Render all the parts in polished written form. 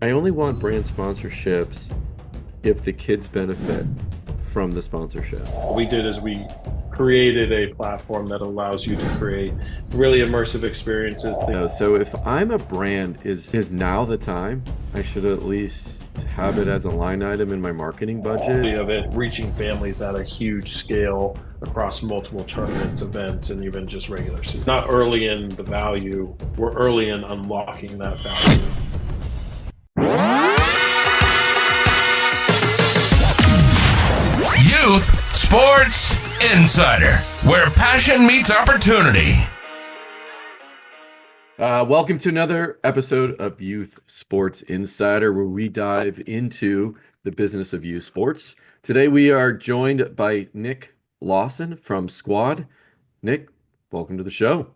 I only want brand sponsorships if the kids benefit from the sponsorship. What we did is we created a platform that allows you to create really immersive experiences. So if I'm a brand, is now the time? I should at least have it as a line item in my marketing budget. Of it reaching families at a huge scale across multiple tournaments, events, and even just regular season. Not early in the value, we're early in unlocking that value. Youth Sports Insider, where passion meets opportunity. Welcome to another episode of Youth Sports Insider, where we dive into the business of youth sports. Today we are joined by Nick Lawson from Squad. Nick, welcome to the show.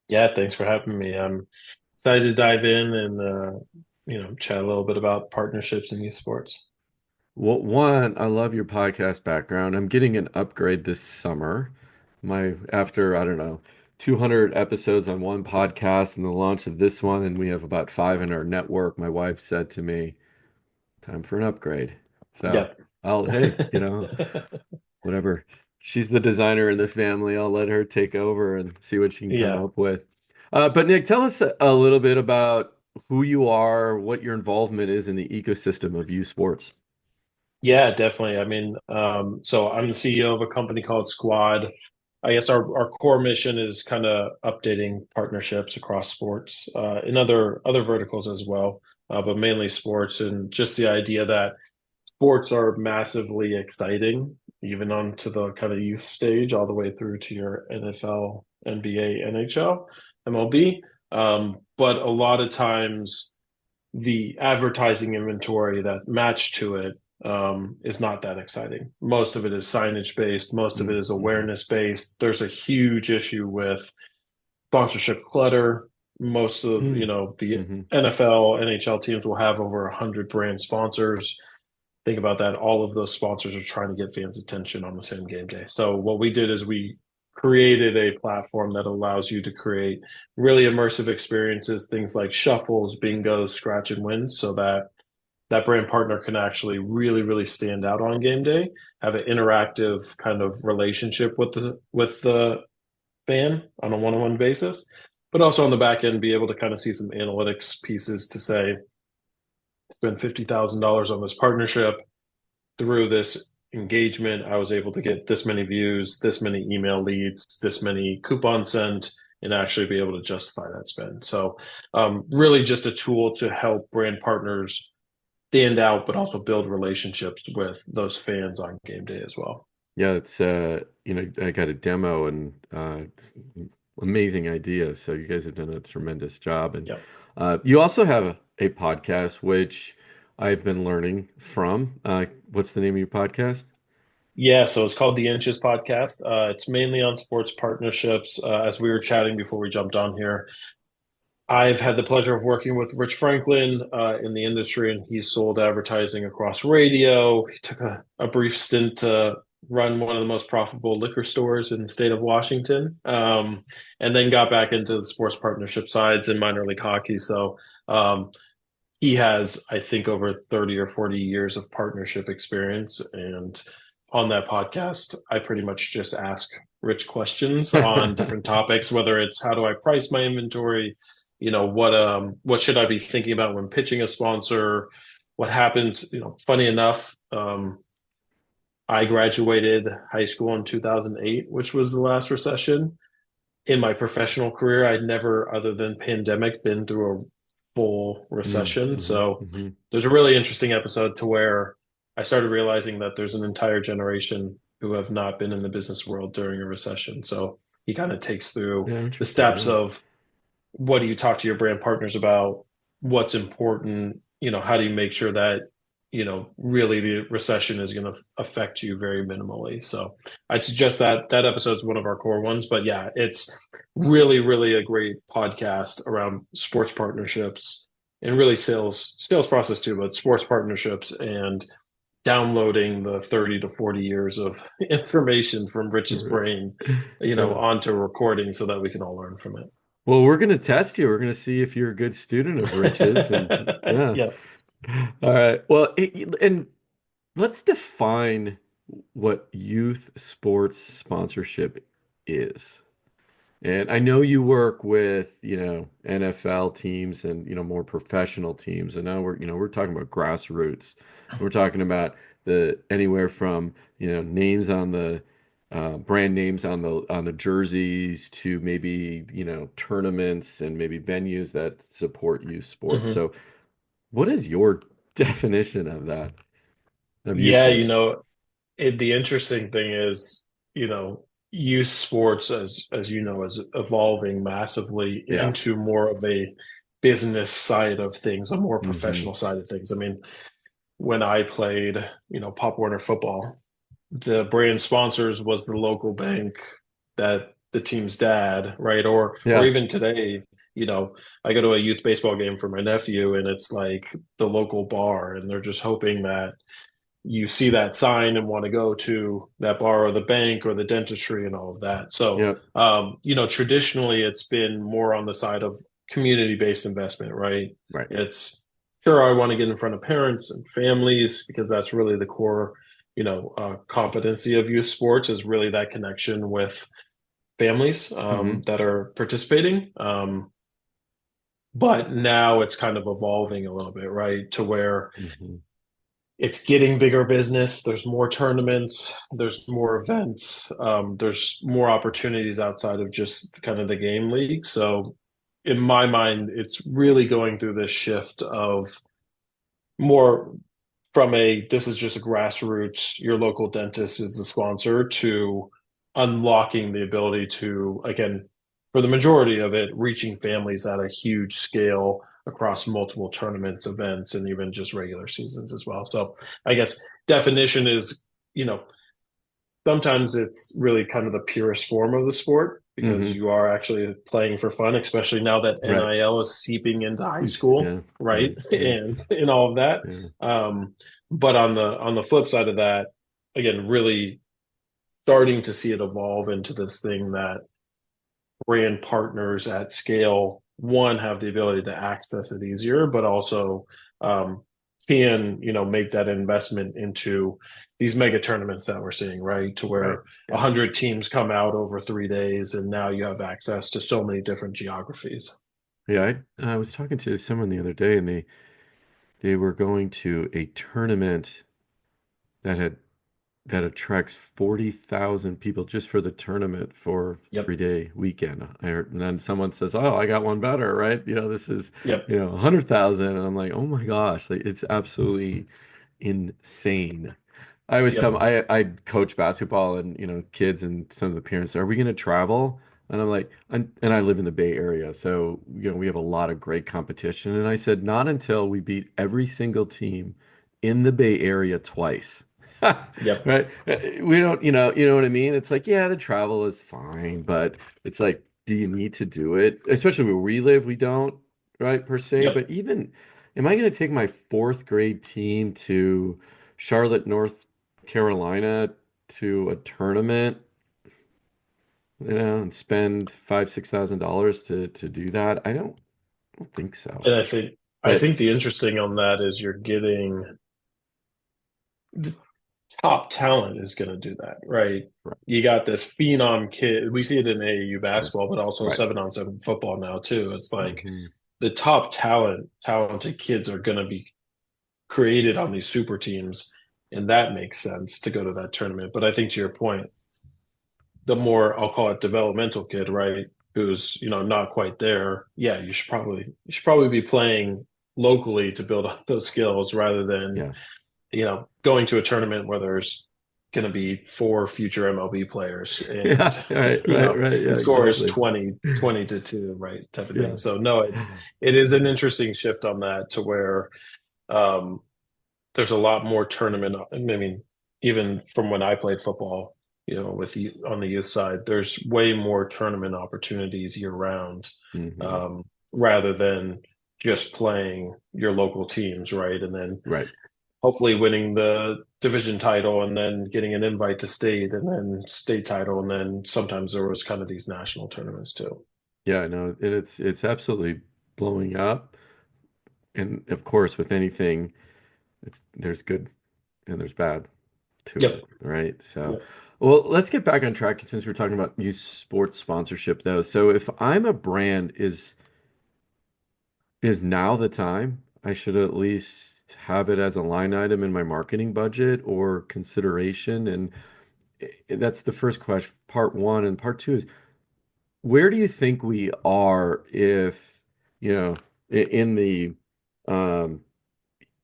Yeah, thanks for having me. I'm excited to dive in and chat a little bit about partnerships in youth sports. Well, one, I love your podcast background. I'm getting an upgrade this summer. After, I don't know, 200 episodes on one podcast and the launch of this one, and we have about five in our network, my wife said to me, time for an upgrade. So Yep. hey, whatever. She's the designer in the family. I'll let her take over and see what she can come Yeah. up with. But Nick, tell us a little bit about who you are, what your involvement is in the ecosystem of youth sports. Yeah, definitely. I mean, so I'm the CEO of a company called Squad. I guess our core mission is kind of updating partnerships across sports, in other verticals as well, but mainly sports, and just the idea that sports are massively exciting, even on to the kind of youth stage, all the way through to your NFL, NBA, NHL, MLB. But a lot of times the advertising inventory that match to it is not that exciting. Most of it is signage based. Most of it is Mm-hmm. awareness based. There's a huge issue with sponsorship clutter. Most of the Mm-hmm. NFL, NHL teams will have over 100 brand sponsors. Think about that. All of those sponsors are trying to get fans' attention on the same game day. So what we did is we created a platform that allows you to create really immersive experiences, things like shuffles, bingos, scratch and wins, so that that brand partner can actually really stand out on game day, have an interactive kind of relationship with the fan on a one-on-one basis, but also on the back end be able to kind of see some analytics pieces to say spend $50,000 on this partnership. Through this engagement, I was able to get this many views, this many email leads, this many coupons sent, and actually be able to justify that spend. So really just a tool to help brand partners stand out, but also build relationships with those fans on game day as well. Yeah, it's I got a demo and it's amazing idea. So you guys have done a tremendous job. And Yep. you also have a podcast which I've been learning from. What's the name of your podcast? Yeah, so it's called the Inches Podcast. It's mainly on sports partnerships. As we were chatting before we jumped on here, I've had the pleasure of working with Rich Franklin in the industry, and he's sold advertising across radio. He took a brief stint to run one of the most profitable liquor stores in the state of Washington, and then got back into the sports partnership sides in minor league hockey. So he has, I think, over 30 or 40 years of partnership experience. And on that podcast, I pretty much just ask Rich questions on different topics, whether it's how do I price my inventory, what should I be thinking about when pitching a sponsor, what happens, funny enough, I graduated high school in 2008, which was the last recession. In my professional career, I'd never, other than pandemic, been through a full recession. Mm-hmm. So Hmm. there's a really interesting episode to where I started realizing that there's an entire generation who have not been in the business world during a recession. So he kind of takes through Yeah, the interesting. steps Yeah. of what do you talk to your brand partners about, what's important, how do you make sure that really the recession is going to affect you very minimally. So I'd suggest that episode's one of our core ones. But yeah, it's really a great podcast around sports partnerships and really sales process too, but sports partnerships and downloading the 30 to 40 years of information from Rich's Rich. brain, Yeah. onto a recording so that we can all learn from it. Well, we're going to test you. We're going to see if you're a good student of riches. And yeah. Yeah. All right. Well, and let's define what youth sports sponsorship is. And I know you work with, NFL teams and, more professional teams. And now we're talking about grassroots. We're talking about the anywhere from, names on the brand names on the jerseys to maybe, tournaments and maybe venues that support youth sports. Hmm. So what is your definition of that, of youth Yeah, sports? the interesting thing is, you know, youth sports, as you know, is evolving massively Yeah. into more of a business side of things, a more Hmm. professional side of things. I mean, when I played, Pop Warner football, the brand sponsors was the local bank that the team's dad, right? Or Yeah. even today, you know, I go to a youth baseball game for my nephew and it's like the local bar and they're just hoping that you see that sign and want to go to that bar or the bank or the dentistry and all of that. So, Yeah. traditionally it's been more on the side of community-based investment, right? Right. It's sure I want to get in front of parents and families because that's really the core, competency of youth sports is really that connection with families Hmm. that are participating. But now it's kind of evolving a little bit, right? To where Hmm. it's getting bigger business. There's more tournaments, there's more events, there's more opportunities outside of just kind of the game league. So, in my mind, it's really going through this shift of more from a this is just a grassroots, your local dentist is the sponsor to unlocking the ability to, again, for the majority of it, reaching families at a huge scale across multiple tournaments, events, and even just regular seasons as well. So I guess definition is, you know, sometimes it's really kind of the purest form of the sport because Hmm. you are actually playing for fun, especially now that Right. NIL is seeping into high school, Yeah. right? Right. Right. And all of that. Yeah. But on the flip side of that, again, really starting to see it evolve into this thing that brand partners at scale, one, have the ability to access it easier, but also um, can, make that investment into these mega tournaments that we're seeing, right? To Right. where Yeah. 100 teams come out over 3 days, and now you have access to so many different geographies. Yeah. I was talking to someone the other day and they were going to a tournament that had that attracts 40,000 people just for the tournament for Yep. 3-day weekend. I heard, and then someone says, "Oh, I got one better, right? This is, Yep. 100,000." And I'm like, "Oh my gosh, like it's absolutely insane." I always tell them Yep. I coach basketball and kids and some of the parents, are we going to travel? And I'm like, and I live in the Bay Area, so we have a lot of great competition. And I said, not until we beat every single team in the Bay Area twice. Yep. Right? We don't, you know what I mean? It's like, yeah, the travel is fine, but it's like, do you need to do it? Especially where we live, we don't, right, per se. Yep. But even, am I going to take my fourth grade team to Charlotte, North Carolina to a tournament, and spend $5,000-6,000 to do that? I don't think so. And I think But the interesting on that is you're getting the top talent is going to do that, right? right, You got this phenom kid. We see it in AAU yeah, basketball, but also right. 7-on-7 football now too. It's like Hmm. the top talented kids are going to be created on these super teams, and that makes sense to go to that tournament. But I think to your point, the more I'll call it developmental kid, right, who's not quite there, yeah, you should probably be playing locally to build up those skills rather than Yeah. going to a tournament where there's going to be four future MLB players and, Yeah, right, right, right. the Yeah, score is exactly. 20-2, right? Type of thing. Yeah. So no, it is an interesting shift on that to where um, there's a lot more tournament. I mean, even from when I played football, with you on the youth side, there's way more tournament opportunities year round, Hmm. um, rather than just playing your local teams, right? And then Right. hopefully winning the division title and then getting an invite to state and then state title. And then sometimes there was kind of these national tournaments too. Yeah, no, and it's absolutely blowing up. And of course, with anything, there's good and there's bad to it, Yep. right? So, Yep. well, let's get back on track since we're talking about youth sports sponsorship, though. So, if I'm a brand, is now the time I should at least have it as a line item in my marketing budget or consideration? And that's the first question, part one. And part two is, where do you think we are if, you know, in the um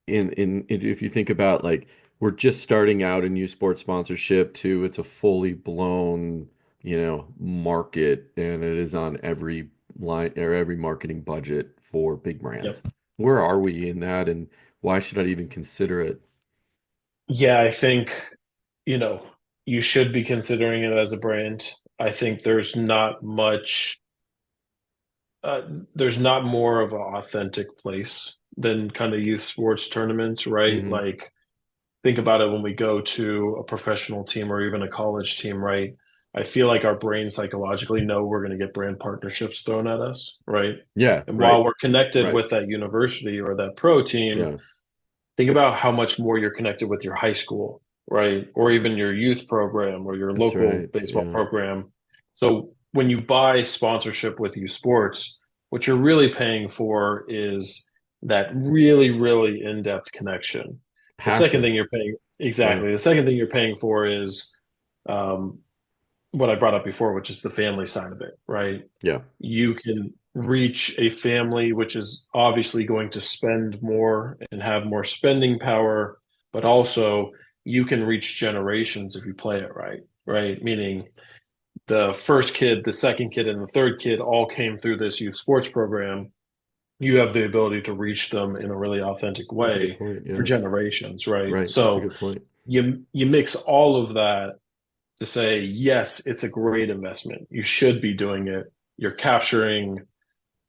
if you think about like we're just starting out in youth sports sponsorship to it's a fully blown, market and it is on every line or every marketing budget for big brands. Yep. Where are we in that and why should I even consider it? Yeah, I think, you know, you should be considering it as a brand. I think uh, there's not more of an authentic place than kind of youth sports tournaments, right? Hmm. Like, think about it when we go to a professional team or even a college team, right? I feel like our brains psychologically know we're going to get brand partnerships thrown at us, right? Yeah, And while right, we're connected right. with that university or that pro team, Yeah, think about how much more you're connected with your high school, right? Or even your youth program or your that's local right. baseball Yeah. program. So when you buy sponsorship with youth sports, what you're really paying for is that really, really in-depth connection. The second Passion. thing you're paying, Yeah. exactly. The second thing you're paying for is um, what I brought up before, which is the family side of it, right? Yeah. You can reach a family which is obviously going to spend more and have more spending power, but also you can reach generations if you play it right, right? Meaning the first kid, the second kid, and the third kid all came through this youth sports program. You have the ability to reach them in a really authentic That's a good way point. for Yeah. generations, right? Right. That's a So good point. you mix all of that to say, yes, it's a great investment. You should be doing it. You're capturing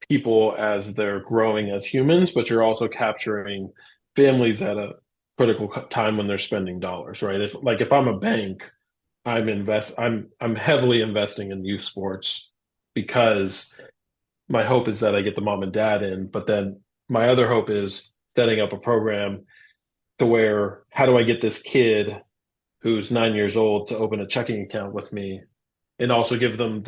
people as they're growing as humans, but you're also capturing families at a critical time when they're spending dollars, right? If I'm a bank, I'm heavily investing in youth sports because my hope is that I get the mom and dad in, but then my other hope is setting up a program to where how do I get this kid who's 9 years old to open a checking account with me and also give them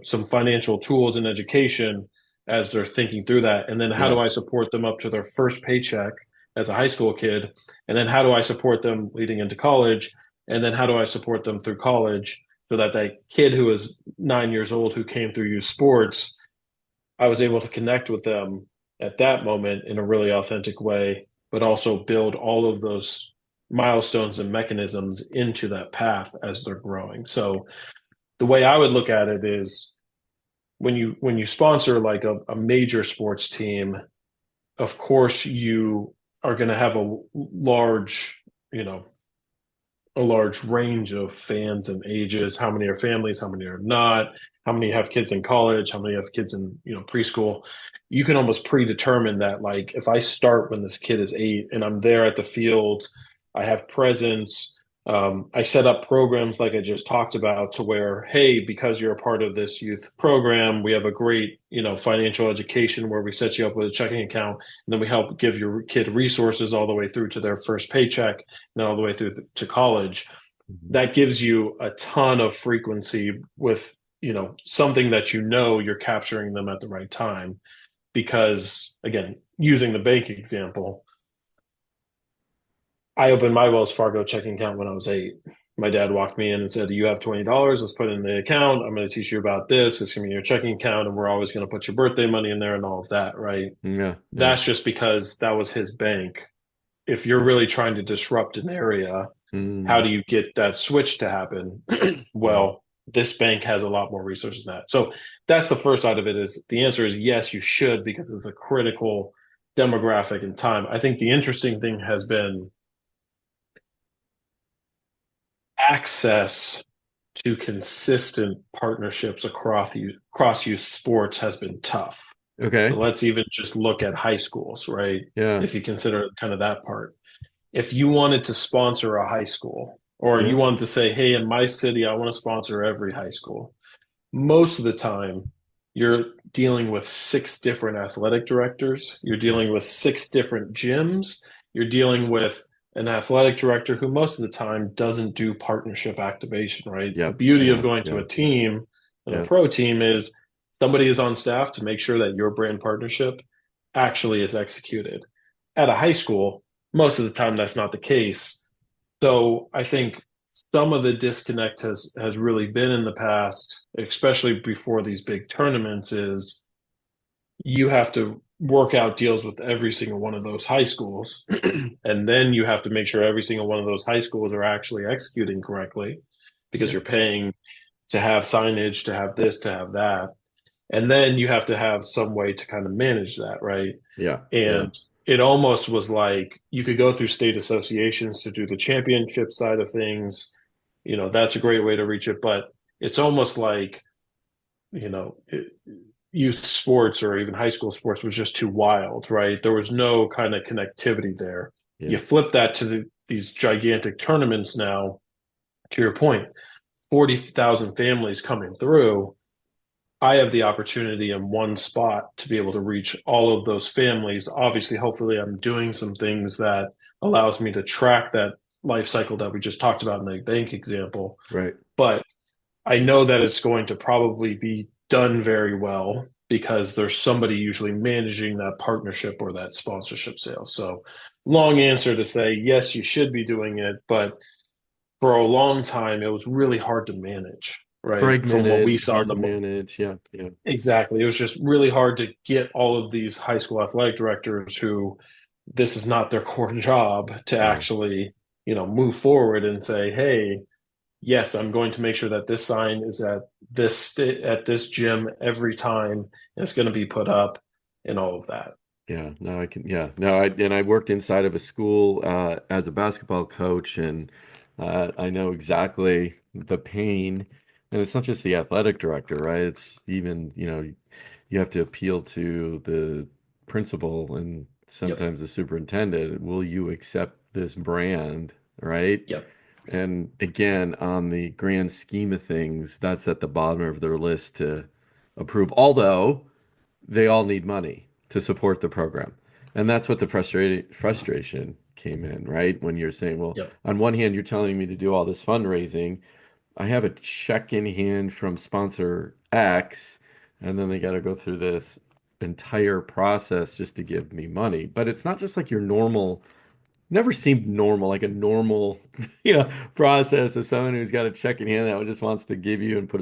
some financial tools and education as they're thinking through that. And then how Yeah. do I support them up to their first paycheck as a high school kid? And then how do I support them leading into college? And then how do I support them through college so that that kid who is 9 years old who came through youth sports, I was able to connect with them at that moment in a really authentic way, but also build all of those milestones and mechanisms into that path as they're growing. So the way I would look at it is when you sponsor like a major sports team, of course you are going to have you know, a large range of fans and ages. How many are families? How many are not? How many have kids in college? How many have kids in preschool? You can almost predetermine that. Like if I start when this kid is 8 and I'm there at the field, I have presence. I set up programs like I just talked about to where, hey, because you're a part of this youth program, we have a great financial education where we set you up with a checking account, and then we help give your kid resources all the way through to their first paycheck and then all the way through to college. Mhm. That gives you a ton of frequency with something that you're capturing them at the right time. Because again, using the bank example, I opened my Wells Fargo checking account when I was 8. My dad walked me in and said, "You have $20. Let's put it in the account. I'm going to teach you about this. It's going to be your checking account, and we're always going to put your birthday money in there and all of that." Right? Yeah. Yeah. That's just because that was his bank. If you're really trying to disrupt an area, how Mm, do you get that switch to happen? yeah. Well, this bank has a lot more resources than that. So that's the first side of it. Is the answer is yes, you should, because it's a critical demographic and time. I think the interesting thing has been access to consistent partnerships across youth sports has been tough. So Okay. let's even just look at high schools, right? Yeah. If you consider kind of that part. If you wanted to sponsor a high school, or Yeah. you wanted to say, hey, in my city, I want to sponsor every high school, most of the time, you're dealing with 6 different athletic directors. You're dealing with 6 different gyms. You're dealing with an athletic director who most of the time doesn't do partnership activation, right? The Yep. beauty of Yeah. going to Yeah. a team and a Yeah. pro team is somebody is on staff to make sure that your brand partnership actually is executed. At a high school, most of the time that's not the case. So I think some of the disconnect has really been in the past, especially before these big tournaments, is you have to work out deals with every single one of those high schools. And then you have to make sure every single one of those high schools are actually executing correctly because Yeah. you're paying to have signage, to have this, to have that. And then you have to have some way to kind of manage that, right? Yeah. Yeah. And it almost was like you could go through state associations to do the championship side of things. That's a great way to reach it. But it's almost like, you know, it, youth sports or even high school sports was just too wild, right? There was no kind of connectivity there. Yeah. You flip that to these gigantic tournaments now, to your point, 40,000 families coming through. I have the opportunity in one spot to be able to reach all of those families. Obviously, hopefully, I'm doing some things that allows me to track that life cycle that we just talked about in the bank example. Right. But I know that it's going to probably be done very well because there's somebody usually managing that partnership or that sponsorship sale. So, long answer to say, yes, you should be doing it, but for a long time, it was really hard to manage, right? From what we Fragmented, saw in hard to the manage. Yeah. Yeah. exactly. It was just really hard to get all of these high school athletic directors who this is not their core job to Yeah. actually, move forward and say, hey, yes, I'm going to make sure that this sign is at this gym every time, and it's going to be put up and all of that. Yeah, no, I can. Yeah, no, I worked inside of a school as a basketball coach, and I know exactly the pain. And it's not just the athletic director, right? It's even, you have to appeal to the principal and Yep. sometimes the superintendent. Will you accept this brand, right? Yep. And again, on the grand scheme of things, that's at the bottom of their list to approve. Although they all need money to support the program. And that's what the frustration came in, right? When you're saying, well, Yep. on one hand, you're telling me to do all this fundraising. I have a check in hand from sponsor X, and then they got to go through this entire process just to give me money. But it's not just like your normal, never seemed normal, like a normal, process of someone who's got a check in hand that just wants to give you and put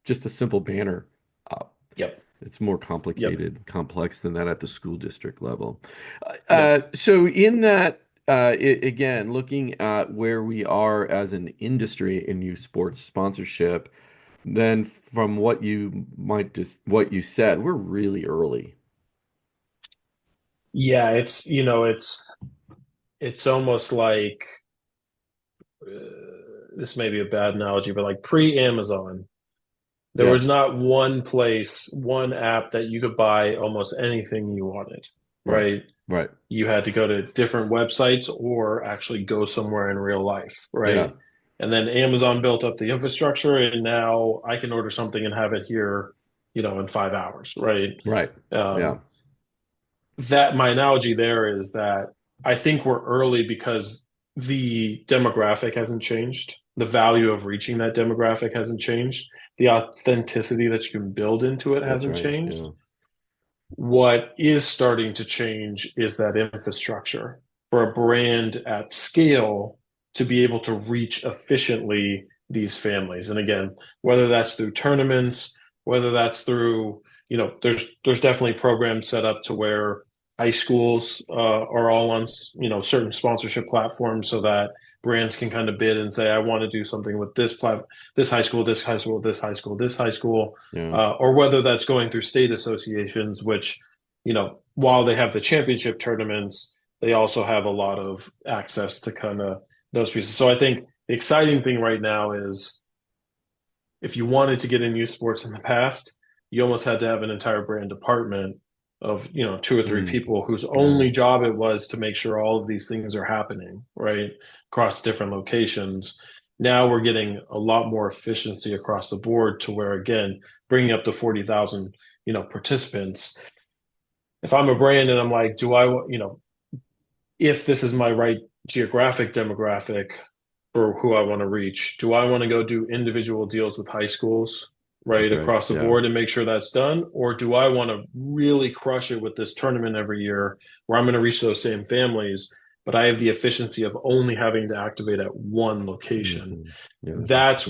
just a simple banner up. Yep. It's more Yep. complicated, complex than that at the school district level. Yep. So in that, again, looking at where we are as an industry in youth sports sponsorship, then from what you said, we're really early. Yeah, it's almost like this may be a bad analogy, but like pre-Amazon, there Yeah, was not one place, one app that you could buy almost anything you wanted, right, right? right. You had to go to different websites or actually go somewhere in real life, right? Yeah, And then Amazon built up the infrastructure, and now I can order something and have it here, in 5 hours, right? right. Yeah, Um, that my analogy there is that I think we're early because the demographic hasn't changed. The value of reaching that demographic hasn't changed. The authenticity that you can build into it that's hasn't right. changed. Yeah, What is starting to change is that infrastructure for a brand at scale to be able to reach efficiently these families. And again, whether that's through tournaments, whether that's through, there's definitely programs set up to where high schools are all on, certain sponsorship platforms so that brands can kind of bid and say, I want to do something with this high school, this high school, this high school, this high school, yeah, or whether that's going through state associations, which, while they have the championship tournaments, they also have a lot of access to kind of those pieces. So I think the exciting thing right now is if you wanted to get in youth sports in the past, you almost had to have an entire brand department of, 2 or 3 mm, people whose yeah, only job it was to make sure all of these things are happening, right? Across different locations. Now we're getting a lot more efficiency across the board to where, again, bringing up to 40,000, participants. If I'm a brand and I'm like, if this is my right geographic demographic for who I want to reach, do I want to go do individual deals with high schools, right, That's right. across the Yeah. board and make sure that's done? Or do I want to really crush it with this tournament every year where I'm going to reach those same families, but I have the efficiency of only having to activate at one location? Mhm. Yeah, that makes That's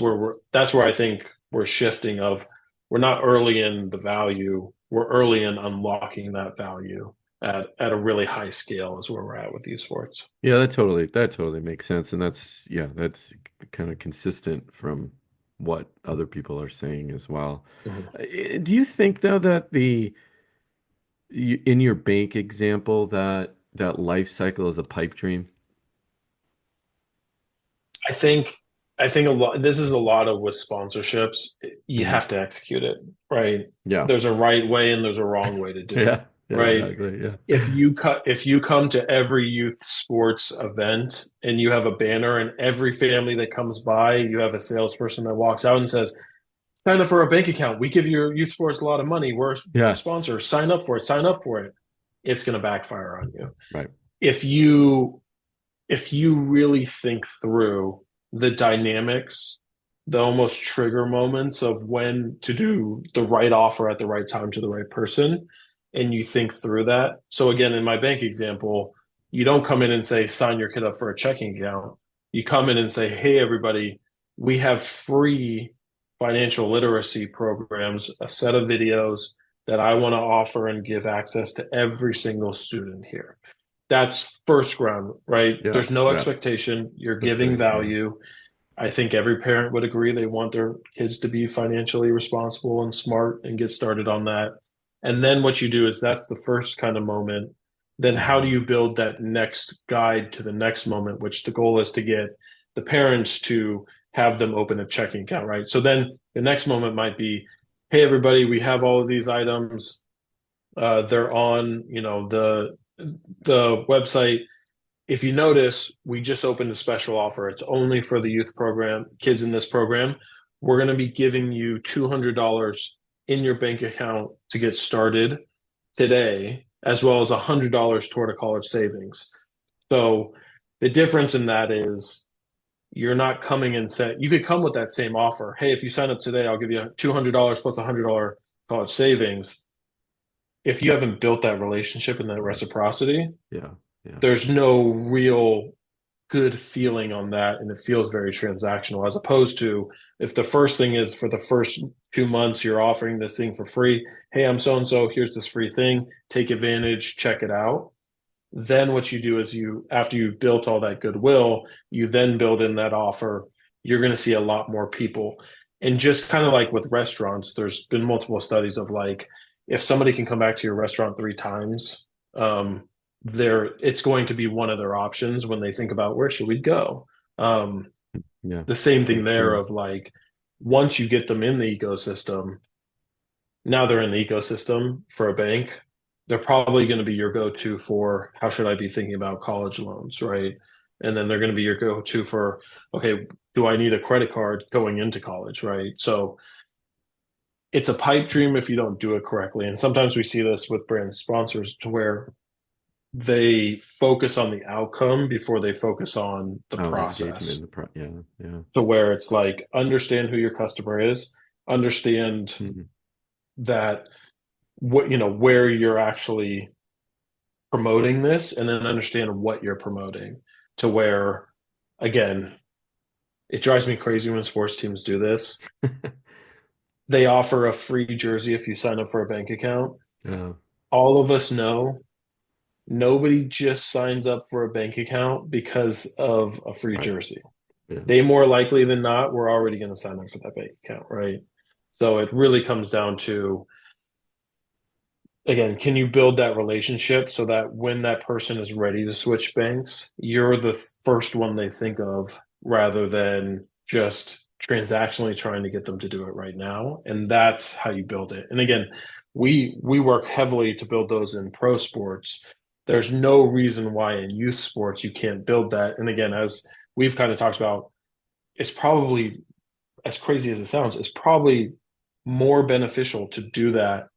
sense. where I think we're shifting of we're not early in the value, we're early in unlocking that value at a really high scale is where we're at with these sports. Yeah, that totally makes sense. And that's kind of consistent from what other people are saying as well. Mhm. Do you think though that in your bank example that life cycle is a pipe dream? I think I think a lot this is a lot of with sponsorships, you Hmm. have to execute it, right? Yeah. There's a right way and there's a wrong way to do it, Yeah. Yeah, right? exactly. Yeah. If you come to every youth sports event and you have a banner and every family that comes by, you have a salesperson that walks out and says, sign up for a bank account. We give your youth sports a lot of money. We're a Yeah. sponsor. Sign up for it. Sign up for it. It's going to backfire on you. Right. If you if you really think through the dynamics, the almost trigger moments of when to do the right offer at the right time to the right person, and you think through that. So again, in my bank example, you don't come in and say, sign your kid up for a checking account. You come in and say, hey, everybody, we have free financial literacy programs, a set of videos that I want to offer and give access to every single student here. That's first ground, right? Yeah. There's no Yeah. expectation. You're That's giving right. Yeah. value. I think every parent would agree they want their kids to be financially responsible and smart and get started on that. And then what you do is that's the first kind of moment. Then how do Hmm. you build that next guide to the next moment, which the goal is to get the parents to have them open a checking account, right? So then the next moment might be, hey, everybody, we have all of these items. They're on, the website. If you notice, we just opened a special offer. It's only for the youth program, kids in this program. We're going to be giving you $200 in your bank account to get started today, as well as $100 toward a college savings. So the difference in that is you're not coming and say you could come with that same offer. Hey, if you sign up today, I'll give you $200 plus $100 college savings. If you haven't built that relationship and that Right. reciprocity, Yeah. Yeah. there's no real good feeling on that, and it feels very transactional, as opposed to if the first thing is for the first 2 months you're offering this thing for free. Hey, I'm so and so, here's this free thing, take advantage, check it out. Then what you do is you after you've built all that goodwill, you then build in that offer. You're going to see a lot more people. And just kind of like with restaurants, there's been multiple studies of like if somebody can come back to your restaurant 3 times, it's going to be one of their options when they think about where should we go. Yeah. The same So thing there true. of like once you get them in the ecosystem, now they're in the ecosystem for a bank. They're probably going to be your go-to for how should I be thinking about college loans, right? And then they're going to be your go-to for, okay, do I need a credit card going into college, right? So it's a pipe dream if you don't do it correctly. And sometimes we see this with brand sponsors to where they focus on the outcome before they focus on the Oh, the engagement in process. yeah. Yeah. To where it's like understand who your customer is, understand Mhm. that where you're actually promoting this, and then understand what you're promoting. To where, again, it drives me crazy when sports teams do this. They offer a free jersey if you sign up for a bank account. Yeah. All of us know nobody just signs up for a bank account because of a free Right. jersey. Yeah. They more likely than not were already going to sign up for that bank account, right? So it really comes down to, again, can you build that relationship so that when that person is ready to switch banks, you're the first one they think of rather than just transactionally trying to get them to do it right now. And that's how you build it. And again, we work heavily to build those in pro sports. There's no reason why in youth sports you can't build that. And again, as we've kind of talked about, it's probably, as crazy as it sounds, it's probably more beneficial to do that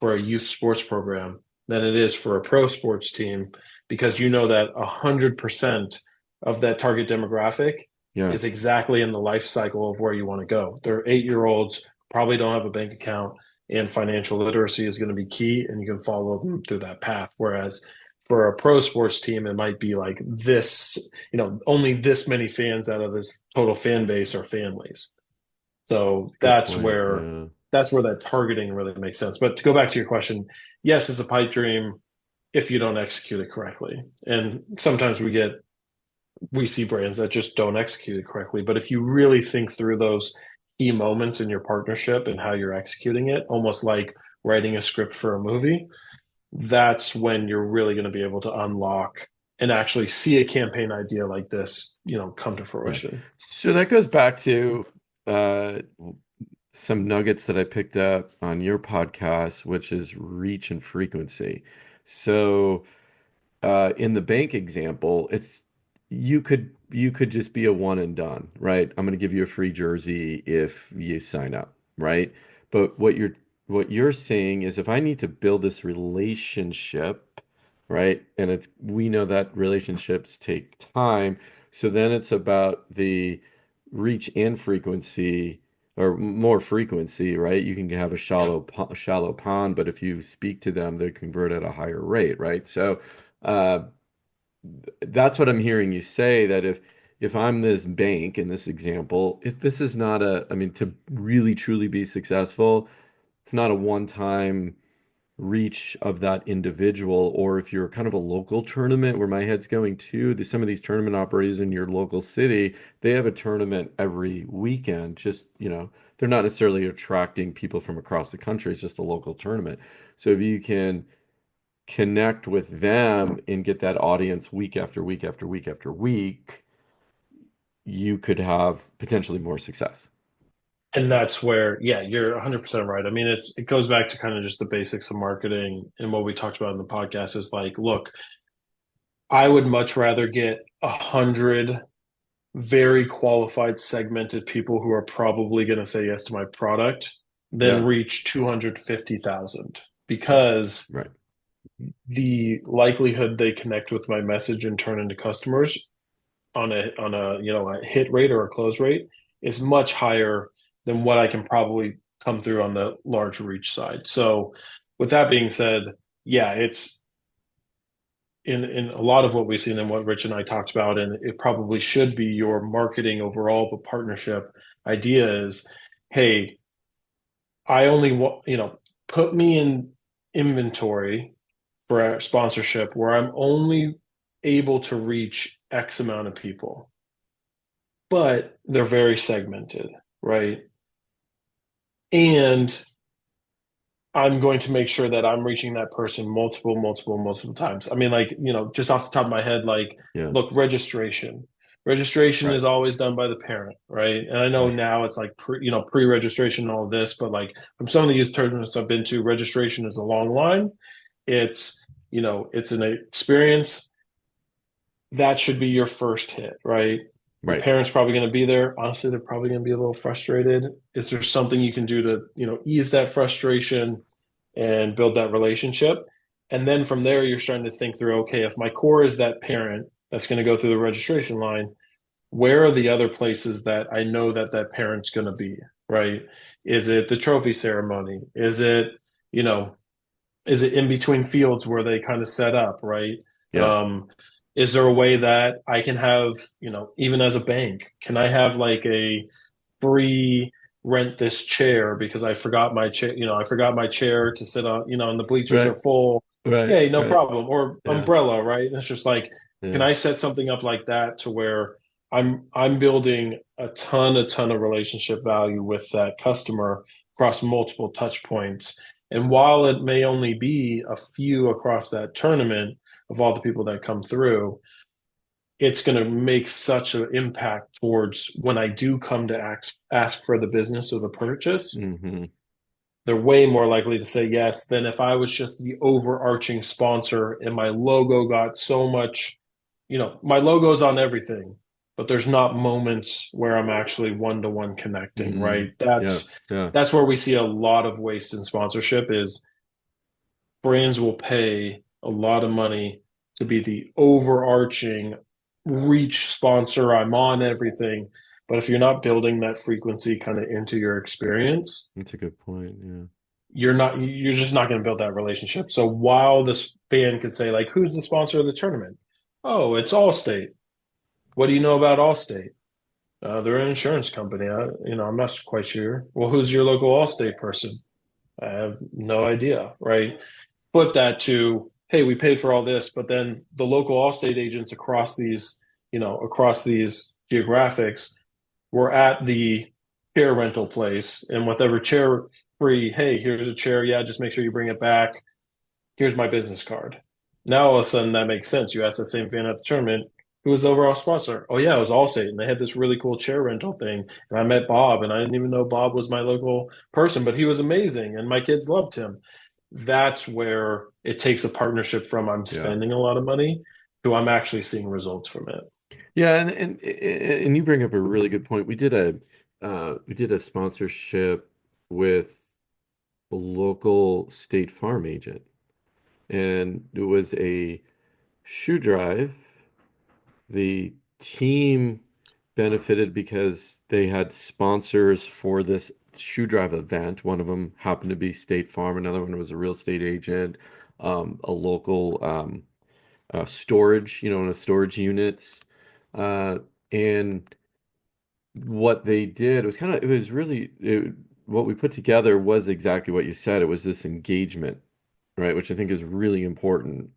for a youth sports program than it is for a pro sports team, because you know that 100% of that target demographic Yeah. is exactly in the life cycle of where you want to go. They're 8-year-olds, probably don't have a bank account, and financial literacy is going to be key, and you can follow them through that path. Whereas for a pro sports team, it might be like this, only this many fans out of this total fan base are families. So Good that's point. where Yeah. that targeting really makes sense. But to go back to your question, yes, it's a pipe dream if you don't execute it correctly. And sometimes we see brands that just don't execute it correctly. But if you really think through those key moments in your partnership and how you're executing it, almost like writing a script for a movie, that's when you're really going to be able to unlock and actually see a campaign idea like this, come to Yeah. fruition. So that goes back to uh, some nuggets that I picked up on your podcast, which is reach and frequency. So in the bank example, it's you could just be a one and done, right? I'm going to give you a free jersey if you sign up, right? But what you're saying is if I need to build this relationship, right? And we know that relationships take time. So then it's about the reach and frequency or more frequency, right? You can have a Yeah. shallow pond, but if you speak to them, they convert at a higher rate, right? So uh, that's what I'm hearing you say, that if I'm this bank in this example, if this is not I mean, to really truly be successful, it's not a one-time reach of that individual, or if you're kind of a local tournament where my head's going to, some of these tournament operators in your local city, they have a tournament every weekend. Just, they're not necessarily attracting people from across the country. It's just a local tournament. So if you can connect with them and get that audience week after week after week after week, you could have potentially more success. And that's where, yeah, you're 100% right. I mean, it goes back to kind of just the basics of marketing, and what we talked about in the podcast is like, look, I would much rather get 100 very qualified, segmented people who are probably going to say yes to my product than Yeah, reach 250,000, because right. the likelihood they connect with my message and turn into customers on a a hit rate or a close rate is much higher than what I can probably come through on the large reach side. So with that being said, yeah, it's in a lot of what we've seen and what Rich and I talked about, and it probably should be your marketing overall, but partnership idea is, hey, I only want, put me in inventory for a sponsorship where I'm only able to reach X amount of people, but they're very segmented, right? And I'm going to make sure that I'm reaching that person multiple times. I mean, like, just off the top of my head, like, Yeah, look, registration. Registration right. is always done by the parent, right? And I know Right. now it's like pre-registration and all of this, but like from some of the youth tournaments I've been to, registration is a long line. It's an experience that should be your first hit, right? The Right. parent's probably going to be there. Honestly, they're probably going to be a little frustrated. Is there something you can do to, ease that frustration and build that relationship? And then from there, you're starting to think through, okay, if my core is that parent that's going to go through the registration line, where are the other places that I know that that parent's going to be, right? Is it the trophy ceremony? You know, is it in between fields where they kind of set up, right? Yeah. Um, is there a way that I can have, even as a bank, can I have like a free rent this chair because I forgot my chair, I forgot my chair to sit on, and the bleachers are Right. full. Right. Hey, no Right. problem. Or Yeah. umbrella, right? And it's just like, can Yeah. I set something up like that to where I'm building a ton of relationship value with that customer across multiple touch points. And while it may only be a few across that tournament of all the people that come through, it's going to make such an impact towards when I do come to ask for the business or the purchase. Hmm. They're way more likely to say yes than if I was just the overarching sponsor and my logo got so much, my logo's on everything. but there's not moments where I'm actually one-to-one connecting, Mm, right? yeah, yeah, That's where we see a lot of waste in sponsorship is brands will pay a lot of money to be the overarching reach sponsor. I'm on everything. But if you're not building that frequency kind of into your experience, that's a good point. Yeah. you're just not going to build that relationship. So while this fan could say, like, who's the sponsor of the tournament? Oh, it's Allstate. What do you know about Allstate? They're an insurance company. I'm not quite sure. Well, who's your local Allstate person? I have no idea, right? Flip that to, hey, we paid for all this, but then the local Allstate agents across these geographics were at the chair rental place, and whatever chair free, hey, here's a chair. Yeah, just make sure you bring it back. Here's my business card. Now all of a sudden that makes sense. You ask that same fan at the tournament, who was the overall sponsor? Oh yeah, it was Allstate, and they had this really cool chair rental thing. And I met Bob, and I didn't even know Bob was my local person, but he was amazing, and my kids loved him. That's where it takes a partnership from I'm Yeah. spending a lot of money to I'm actually seeing results from it. Yeah, and you bring up a really good point. We did a sponsorship with a local State Farm agent, and it was a shoe drive. The team benefited because they had sponsors for this shoe drive event. One of them happened to be State Farm, another one was a real estate agent, a local storage, in a storage units. Uh, and what they did was it was really, what we put together was exactly what you said. It was this engagement, right? Which I think is really important.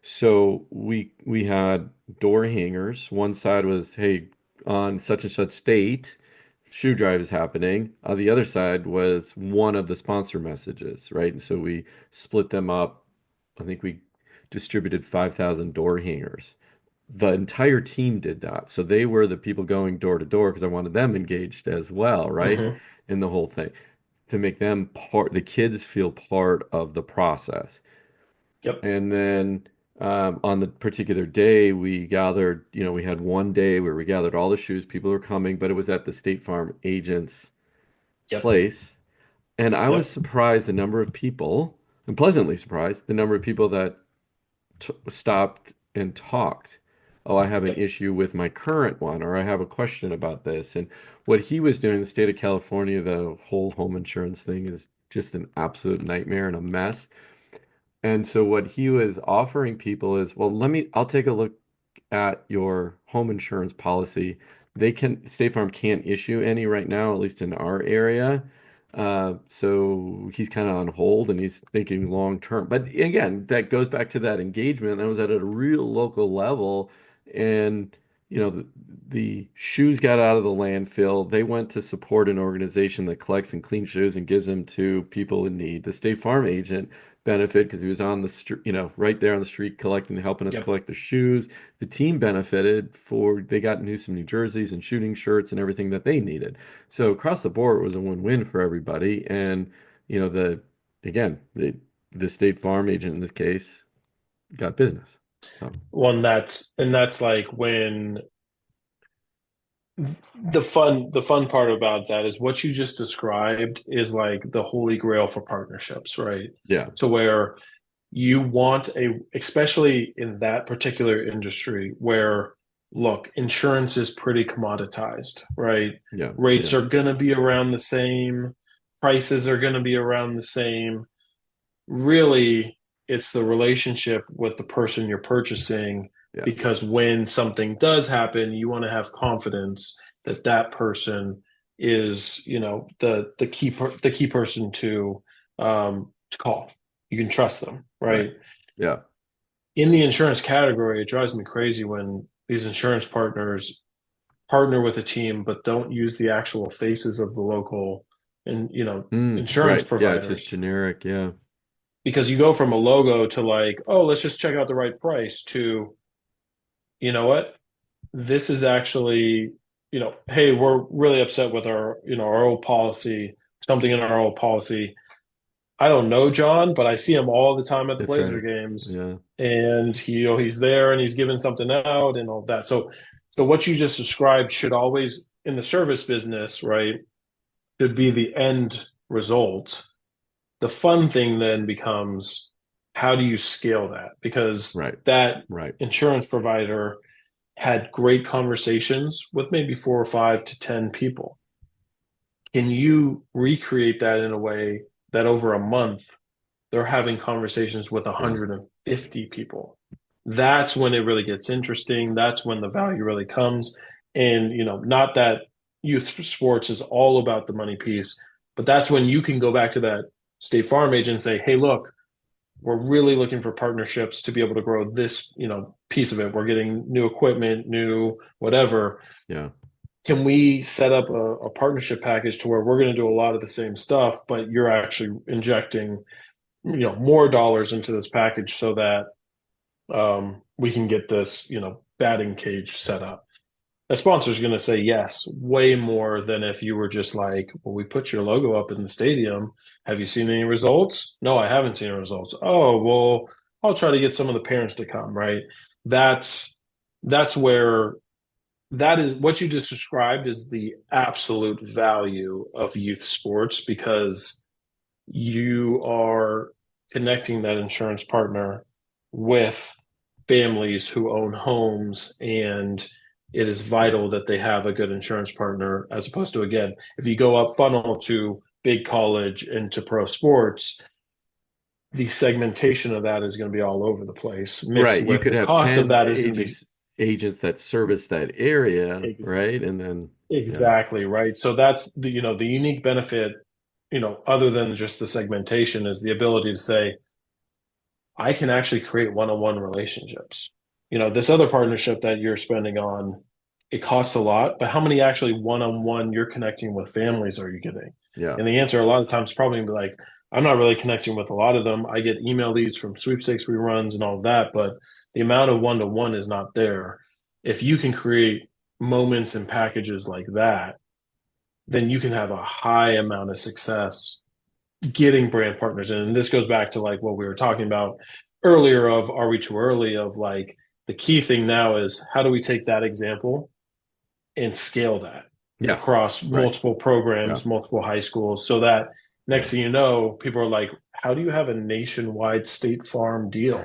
So we had door hangers. One side was, hey, on such and such date, shoe drive is happening. The other side was one of the sponsor messages, right? And so we split them up. I think we distributed 5,000 door hangers. The entire team did that. So they were the people going door to door because I wanted them engaged as well, right? Mm-hmm. In the whole thing to make them part, the kids feel part of the process. Yep. And then on the particular day, we gathered, we had one day where we gathered all the shoes, people were coming, but it was at the State Farm agent's Yep. place. And I was Yep. surprised the number of people, and pleasantly surprised the number of people that t stopped and talked. Oh, I have an Yep. issue with my current one, or I have a question about this. And what he was doing in the state of California, the whole home insurance thing is just an absolute nightmare and a mess. And so what he was offering people is, well, I'll take a look at your home insurance policy. State Farm can't issue any right now, at least in our area. So he's kind of on hold and he's thinking long term. But again, that goes back to that engagement. That was at a real local level. And, the shoes got out of the landfill. They went to support an organization that collects and cleans shoes and gives them to people in need. The State Farm agent benefit because he was on the street, right there on the street collecting, helping us Yep. collect the shoes. The team benefited they got some new jerseys and shooting shirts and everything that they needed. So across the board, it was a win-win for everybody. And again, the State Farm agent in this case got business. So Well, and that's like when the fun part about that is what you just described is like the holy grail for partnerships, right? yeah, To where you want especially in that particular industry where, look, insurance is pretty commoditized, right? yeah, Rates yeah, are going to be around the same, prices are going to be around the same. Really, it's the relationship with the person you're purchasing yeah, because when something does happen, you want to have confidence that that person is, the key person to call. You can trust them, right, right? yeah, In the insurance category, it drives me crazy when these insurance partners partner with a team but don't use the actual faces of the local and insurance right, yeah, it's just providers, generic, yeah, because you go from a logo to like, oh, let's just check out the right price to, you know what, this is actually, hey, we're really upset with our old policy, something in our old policy. I don't know John, but I see him all the time at the that's Blazer right, games, yeah, and he's there and he's giving something out and all that. So So what you just described should always, in the service business, right, should be the end result. The fun thing then becomes, how do you scale that? Because Right. that Right. insurance provider had great conversations with maybe 4 or 5 to 10 people. Can you recreate that in a way that over a month they're having conversations with Yeah. 150 people? That's when it really gets interesting. That's when the value really comes. And, not that youth sports is all about the money piece, but that's when you can go back to that State Farm agent and say, hey, look, we're really looking for partnerships to be able to grow this, piece of it. We're getting new equipment, new whatever. Yeah. Can we set up a partnership package to where we're going to do a lot of the same stuff, but you're actually injecting, more dollars into this package so that we can get this, batting cage set up? A sponsor is going to say yes, way more than if you were just like, well, we put your logo up in the stadium. Have you seen any results? No, I haven't seen any results. Oh, well, I'll try to get some of the parents to come, right? That's where that is what you just described is the absolute value of youth sports, because you are connecting that insurance partner with families who own homes, and it is vital that they have a good insurance partner, as opposed to, again, if you go up funnel to big college and to pro sports, the segmentation of that is going to be all over the place, mixed Right. You with could the have cost of 10 that is going to be agents that service that area, ex- right? And then, yeah. exactly right. So that's the unique benefit, other than just the segmentation, is the ability to say, I can actually create one-on-one relationships. This other partnership that you're spending on, it costs a lot, but how many actually one-on-one you're connecting with families are you getting? Yeah. And the answer a lot of times probably gonna be like, I'm not really connecting with a lot of them. I get email leads from sweepstakes reruns and all of that, but the amount of one-to-one is not there. If you can create moments and packages like that, then you can have a high amount of success getting brand partners in. And this goes back to like what we were talking about earlier of, are we too early, of like, the key thing now is, how do we take that example and scale that Yeah. across Right. multiple Yeah. programs, multiple high schools, so that Yeah. next thing you know, people are like, how do you have a nationwide State Farm deal?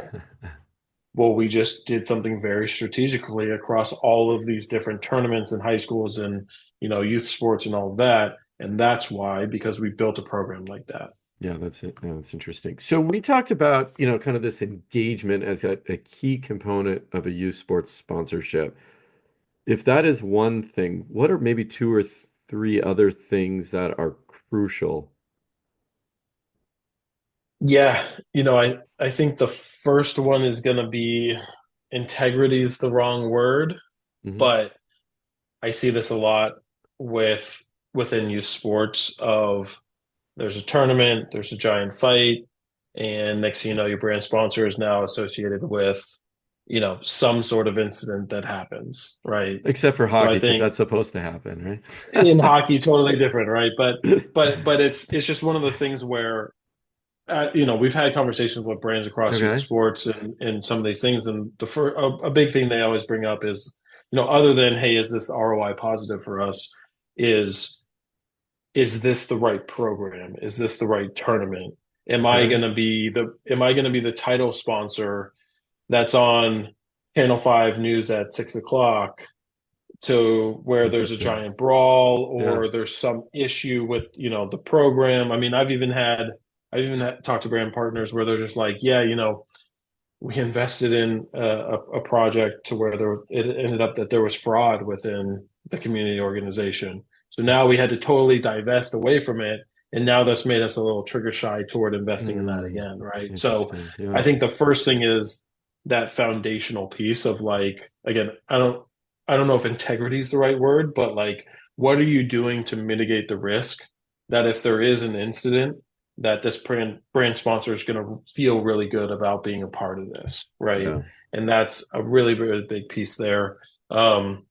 Well, we just did something very strategically across all of these different tournaments and high schools and, youth sports and all of that. And that's why, because we built a program like that. Yeah, that's it. Yeah, that's interesting. So we talked about, kind of this engagement as a key component of a youth sports sponsorship. If that is one thing, what are maybe two or three other things that are crucial? Yeah, I think the first one is going to be, integrity is the wrong word, Hmm. but I see this a lot within youth sports of, there's a tournament, there's a giant fight, and next thing you know, your brand sponsor is now associated with, some sort of incident that happens, right? Except for So I hockey, because think that's supposed to happen, in hockey, totally different, right? But right? but it's just one of those things where we've had conversations with brands across youth Okay. sports and some of these things, and a big thing they always bring up is, other than, hey, is this ROI positive for us? Is is this the right program? Is this the right tournament? Okay. Am I gonna be the title sponsor that's on Channel 5 News at 6 o'clock, to where there's a Interesting. giant brawl Yeah. or there's some issue with, the program? I mean, I've even had talked to brand partners where they're just like, yeah, we invested in a project to where it ended up that there was fraud within the community organization. So now we had to totally divest away from it. And now that's made us a little trigger shy toward investing in that Hmm. again. Right. So Interesting. I Yeah. think the first thing is that foundational piece of like, again, I don't know if integrity is the right word, but like, what are you doing to mitigate the risk that if there is an incident, that this brand sponsor is going to feel really good about being a part of this, right? Yeah. And that's a really, really big piece there. Um,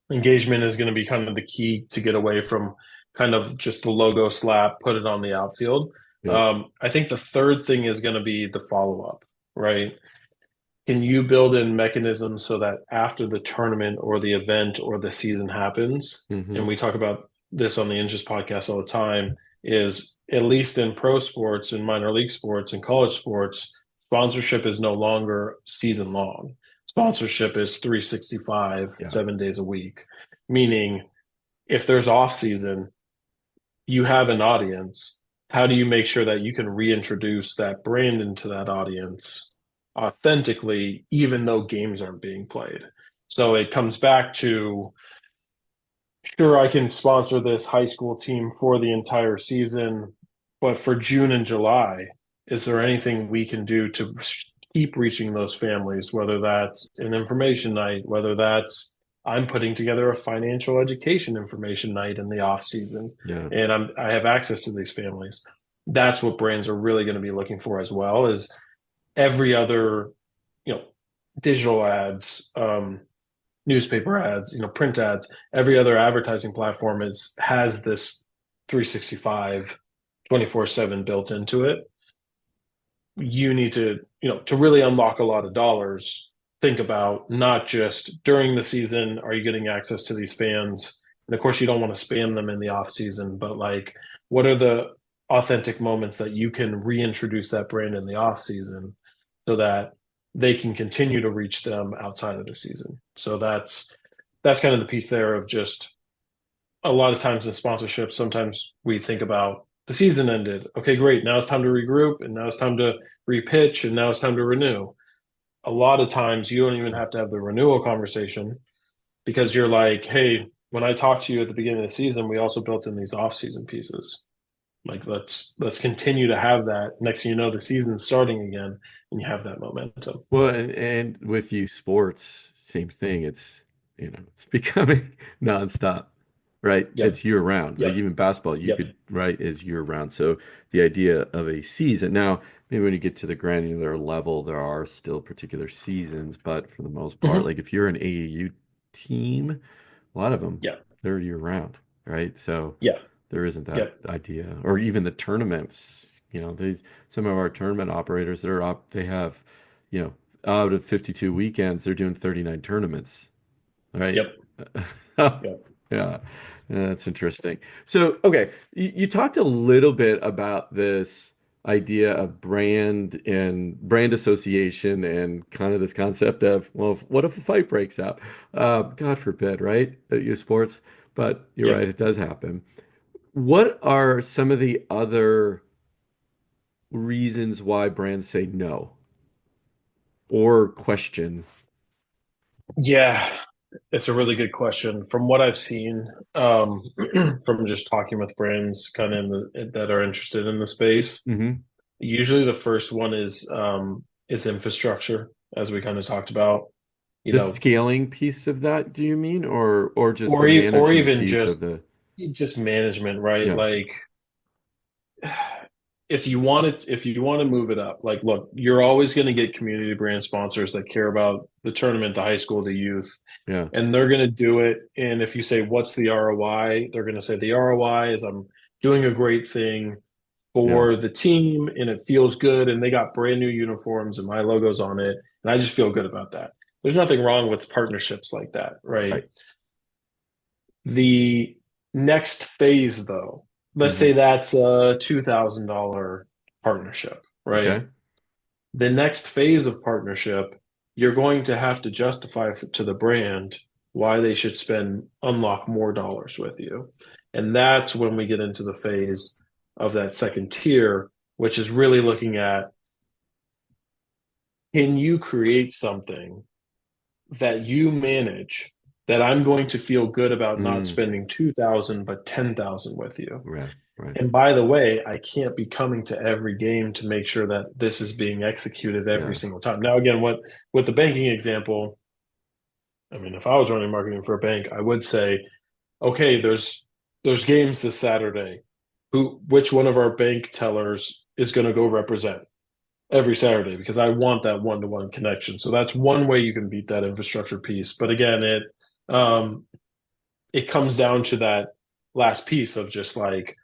Engagement is going to be kind of the key to get away from kind of just the logo slap, put it on the outfield. Yeah. I think the third thing is going to be the follow up, right? can you build in mechanisms so that after the tournament or the event or the season happens, and Hmm. we talk about this on the Inches podcast all the time, is at least in pro sports and minor league sports and college sports, sponsorship is no longer season long. Sponsorship is 365, Yeah. 7 days a week, meaning if there's off season, you have an audience. How do you make sure that you can reintroduce that brand into that audience authentically, even though games aren't being played? So it comes back to, sure, I can sponsor this high school team for the entire season, but for June and July, is there anything we can do to keep reaching those families, whether that's an information night, whether that's I'm putting together a financial education information night in the off season, Yeah. and I have access to these families. That's what brands are really going to be looking for as well as every other, you know, digital ads, newspaper ads, print ads, every other advertising platform has this 365 24/7 built into it. You need to, to really unlock a lot of dollars, think about not just during the season, are you getting access to these fans? And of course, you don't want to spam them in the off season, but like, what are the authentic moments that you can reintroduce that brand in the off season so that they can continue to reach them outside of the season? So that's kind of the piece there of just a lot of times in sponsorship, sometimes we think about the season ended. Okay, great. Now it's time to regroup and now it's time to repitch and now it's time to renew. A lot of times you don't even have to have the renewal conversation because you're like, hey, when I talked to you at the beginning of the season, we also built in these off-season pieces. Like let's continue to have that. Next thing you know, the season's starting again and you have that momentum. Well, and with you sports, same thing. It's becoming nonstop, right? Yep. It's year round. Like Yep. even basketball, you Yep. could, right, is year round. So the idea of a season. Now, maybe when you get to the granular level, there are still particular seasons, but for the most part, Mm-hmm. like if you're an AAU team, a lot of them, Yeah. they're year round, right? So Yeah. there isn't that Yep. idea. Or even the tournaments, some of our tournament operators, they have, you know, out of 52 weekends, they're doing 39 tournaments, right? Yep. Yep. Yeah, that's interesting. So, okay, you talked a little bit about this idea of brand and brand association and kind of this concept of, well, what if a fight breaks out? God forbid, right? Your sports, but you're right, Yep. it does happen. What are some of the other reasons why brands say no or question? Yeah, it's a really good question. From what I've seen, from just talking with brands kind of that are interested in the space, Hmm. usually the first one is infrastructure, as we kind of talked about, you The know, scaling piece of that, do you mean, or just the or management even piece of the, just management, right? yeah, Like if you want to move it up, like look, you're always going to get community brand sponsors that care about the tournament, the high school, the youth, yeah, and they're going to do it. And if you say, what's the ROI? They're going to say the ROI is I'm doing a great thing yeah, for the team and it feels good. And they got brand new uniforms and my logo's on it. And I just feel good about that. There's nothing wrong with partnerships like that, right? right. The next phase, though, let's say Hmm. that's a $2,000 partnership, right? Okay. The next phase of partnership, you're going to have to justify to the brand why they should unlock more dollars with you. And that's when we get into the phase of that second tier, which is really looking at, can you create something that you manage that I'm going to feel good about not Mm, spending 2,000 but 10,000 with you. right, right. And by the way, I can't be coming to every game to make sure that this is being executed every Yeah, single time. Now, again, what with the banking example, I mean, if I was running marketing for a bank, I would say, okay, there's games this Saturday. Which one of our bank tellers is going to go represent every Saturday? Because I want that one-to-one connection. So that's one way you can beat that infrastructure piece. But again, um, it comes down to that last piece of just like,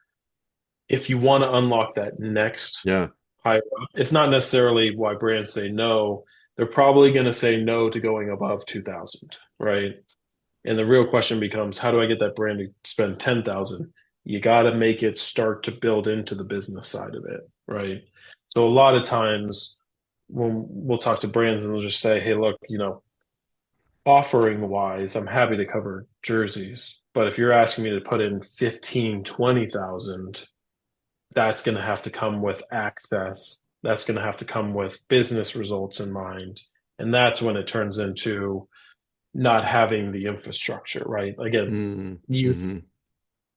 if you want to unlock that next yeah, higher up, it's not necessarily why brands say no. they're probably going to say no to going above 2,000, right? And the real question becomes, how do I get that brand to spend 10,000? You got to make it start to build into the business side of it, right? So a lot of times when we'll talk to brands and they'll just say, hey, look, offering wise, I'm happy to cover jerseys. But if you're asking me to put in 15, 20,000, that's going to have to come with access. That's going to have to come with business results in mind. And that's when it turns into not having the infrastructure, right? Again, Mm, youth, hmm.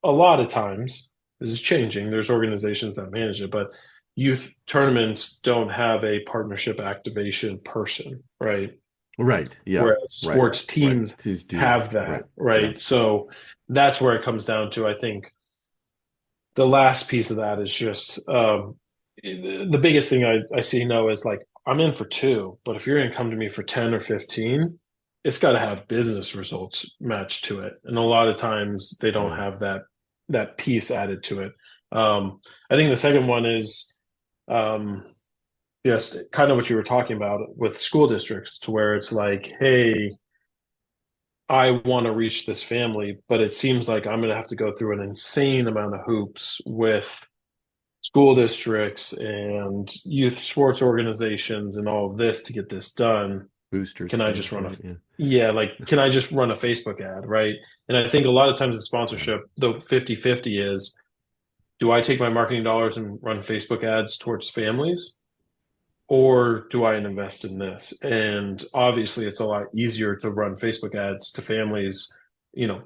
a lot of times, this is changing. There's organizations that manage it, but youth tournaments don't have a partnership activation person, right? Right. Yeah. Whereas Right. sports Right. teams These do. have that, Right. Yeah. right? So that's where it comes down to. I think the last piece of that is just the biggest thing I see now is like, I'm in for two, but if you're going to come to me for 10 or 15, it's got to have business results matched to it. And a lot of times they don't Yeah. have that piece added to it. I think the second one is um, just kind of what you were talking about with school districts, to where it's like, hey, I want to reach this family, but it seems like I'm going to have to go through an insane amount of hoops with school districts and youth sports organizations and all of this to get this done. Boosters Can I just teams. run a, Right. Yeah. yeah, like, can I just run a Facebook ad, right? And I think a lot of times in Yeah. sponsorship, the 50-50 is, do I take my marketing dollars and run Facebook ads towards families? Or do I invest in this? And obviously, it's a lot easier to run Facebook ads to families,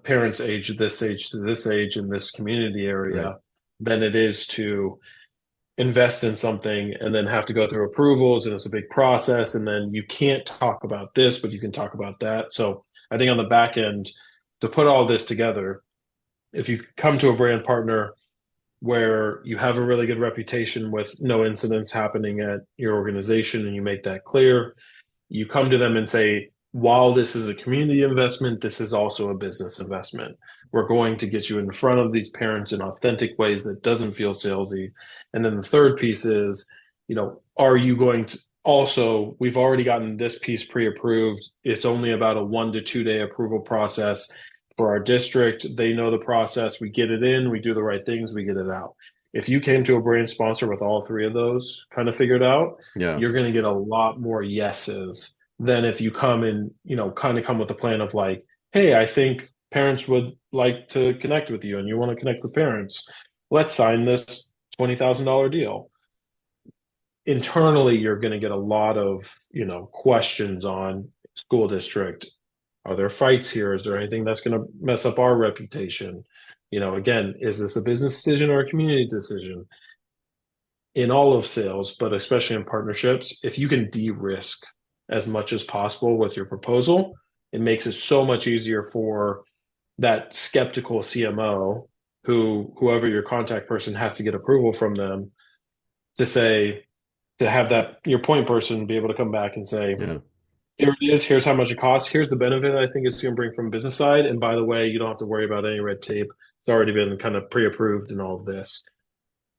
parents age this age to this age in this community Right. area than it is to invest in something and then have to go through approvals. And it's a big process. And then you can't talk about this, but you can talk about that. So I think on the back end, to put all this together, if you come to a brand partner where you have a really good reputation with no incidents happening at your organization and you make that clear, you come to them and say, while this is a community investment, this is also a business investment. We're going to get you in front of these parents in authentic ways that doesn't feel salesy. And then the third piece is, are you going to also, we've already gotten this piece pre-approved. It's only about a 1 to 2 day approval process for our district. They know the process. We get it in, we do the right things, we get it out. If you came to a brand sponsor with all three of those kind of figured out, Yeah. you're going to get a lot more yeses than if you come and, kind of come with a plan of like, hey, I think parents would like to connect with you and you want to connect with parents. Let's sign this $20,000 deal. Internally, you're going to get a lot of, questions on school district. Are there fights here? Is there anything that's going to mess up our reputation? Again, is this a business decision or a community decision? In all of sales, but especially in partnerships, if you can de-risk as much as possible with your proposal, it makes it so much easier for that skeptical CMO, whoever your contact person has to get approval from them, to say, to have that your point person be able to come back and say, Yeah. here it is, here's how much it costs, here's the benefit I think it's going to bring from business side, and by the way, you don't have to worry about any red tape. It's already been kind of pre-approved and all of this.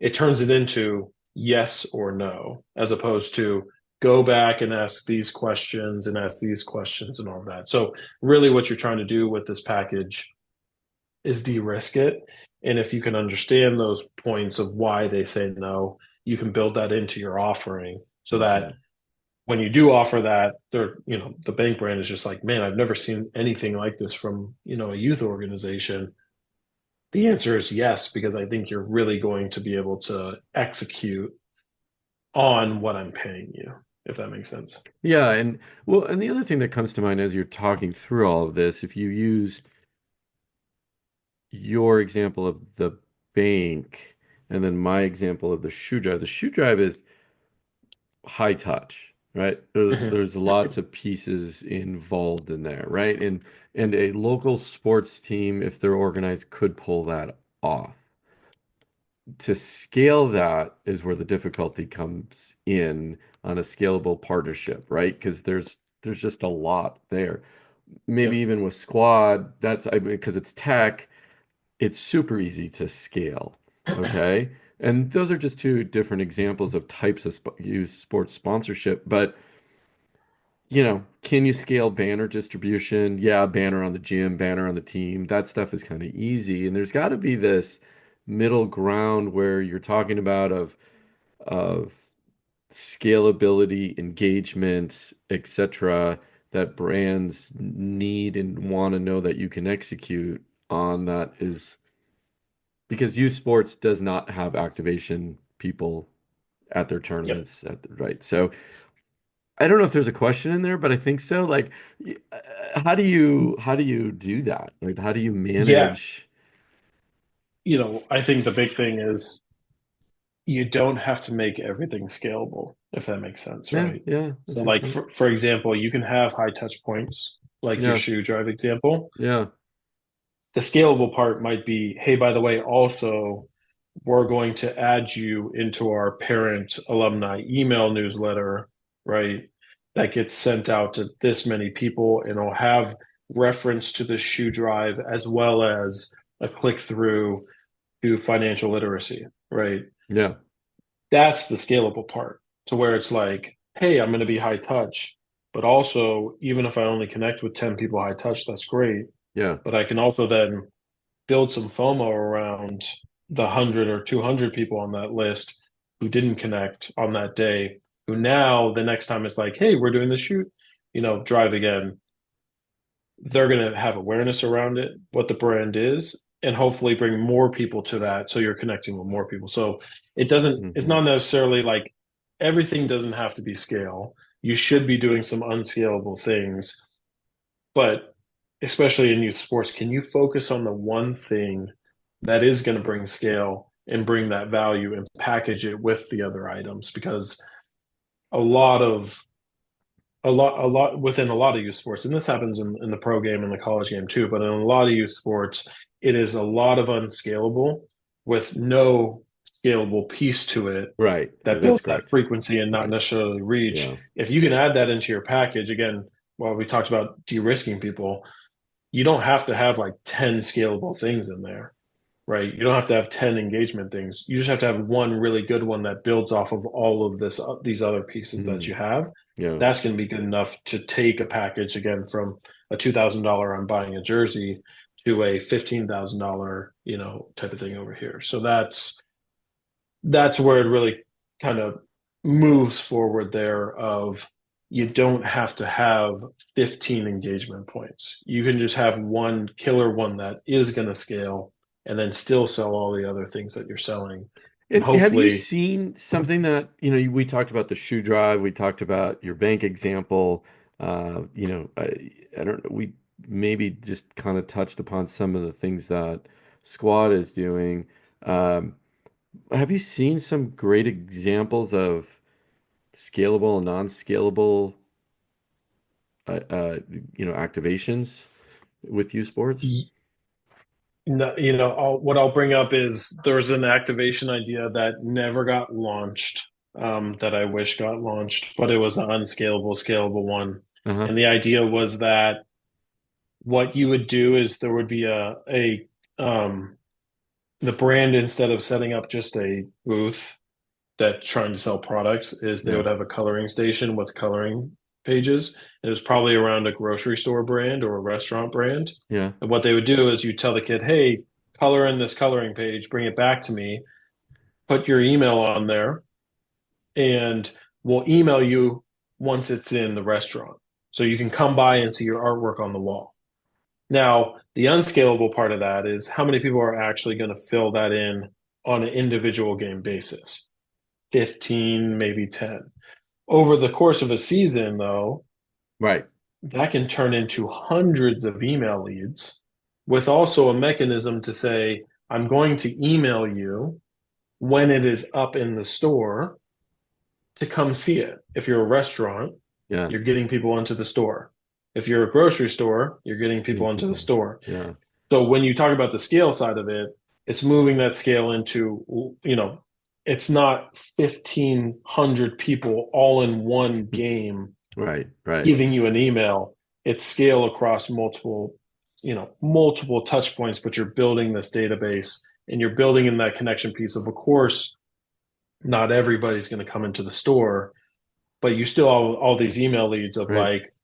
It turns it into yes or no, as opposed to go back and ask these questions and ask these questions and all of that. So really what you're trying to do with this package is de-risk it. And if you can understand those points of why they say no, you can build that into your offering so Hmm. that when you do offer that, they're, the bank brand is just like, man, I've never seen anything like this from, a youth organization. The answer is yes, because I think you're really going to be able to execute on what I'm paying you, if that makes sense. Yeah. And well, and the other thing that comes to mind as you're talking through all of this, if you use your example of the bank and then my example of the shoe drive is high touch, right? There's Mhm. there's lots of pieces involved in there, right? And a local sports team, if they're organized, could pull that off. To scale that is where the difficulty comes in on a scalable partnership, right? Because there's just a lot there. Maybe Yep. even with Squad, that's I mean, because it's tech, it's super easy to scale. Okay. And those are just two different examples of types of used sports sponsorship. But can you scale banner distribution? Yeah, banner on the gym, banner on the team. That stuff is kind of easy. And there's got to be this middle ground where you're talking about of scalability, engagement, etc., that brands need and want to know that you can execute on that is because youth sports does not have activation people at their Yep. tournaments right. So I don't know if there's a question in there, but I think so. Like, how do you do that? Like, how do you Yeah. manage? I think the big thing is you don't have to make everything scalable, if that makes sense, Yeah, right? yeah, So, that's a good like point. for example, you can have high touch points, like your Yeah, shoe drive example. yeah, The scalable part might be, hey, by the way, also we're going to add you into our parent alumni email newsletter, right? That gets sent out to this many people and it'll have reference to the shoe drive as well as a click through to financial literacy, right? yeah, That's the scalable part to where it's like, hey, I'm going to be high touch, but also, even if I only connect with 10 people high touch, that's great. yeah. But I can also then build some FOMO around the 100 or 200 people on that list who didn't connect on that day, who now the next time it's like, hey, we're doing the shoot, drive again. They're going to have awareness around it, what the brand is, and hopefully bring more people to that. So you're connecting with more people. So it's Hmm. not necessarily like everything doesn't have to be scale. You should be doing some unscalable things, but especially in youth sports, can you focus on the one thing that is going to bring scale and bring that value and package it with the other items? Because a lot of a lot within a lot of youth sports, and this happens in the pro game and the college game too, but in a lot of youth sports, it is a lot of unscalable with no scalable piece to it Right. that That's builds that correct. frequency and not Right. necessarily reach. Yeah. If you can add that into your package, again, while we talked about de-risking people, you don't have to have like 10 scalable things in there, right? You don't have to have 10 engagement things. You just have to have one really good one that builds off of all of these other pieces that Mm. you have. Yeah. That's going to be good enough to take a package again from a $2,000 I'm buying a jersey to a $15,000, type of thing over here. So that's where it really kind of moves forward there of you don't have to have 15 engagement points. You can just have one killer one that is going to scale and then still sell all the other things that you're selling. And And have you hopefully, seen something that, we talked about the shoe drive, we talked about your bank example. I don't know, we maybe just kind of touched upon some of the things that Squad is doing. Um, have you seen some great examples of scalable and non-scalable, uh, uh, activations with U Sports? what I'll bring up is there's an activation idea that never got launched, that I wish got launched, but it was an unscalable, scalable one. Uh-huh. And the idea was that what you would do is there would be um, the brand, instead of setting up just a booth that trying to sell products, is they Yeah. would have a coloring station with coloring pages. It was probably around a grocery store brand or a restaurant brand. Yeah. And what they would do is you tell the kid, hey, color in this coloring page, bring it back to me, put your email on there, and we'll email you once it's in the restaurant. So you can come by and see your artwork on the wall. Now, the unscalable part of that is how many people are actually going to fill that in on an individual game basis? 15, maybe 10. Over the course of a season, though, Right. that can turn into hundreds of email leads with also a mechanism to say, I'm going to email you when it is up in the store to come see it. If you're a restaurant, Yeah. you're getting people into the store. If you're a grocery store, you're getting Getting people into the people. store. Yeah. So when you talk about the scale side of it, it's moving that scale into, it's not 1,500 people all in one game Right. Right. giving you an email. It's scale across multiple touch points, but you're building this database and you're building in that connection piece of course, not everybody's going to come into the store, but you still have all these email leads of Right. like,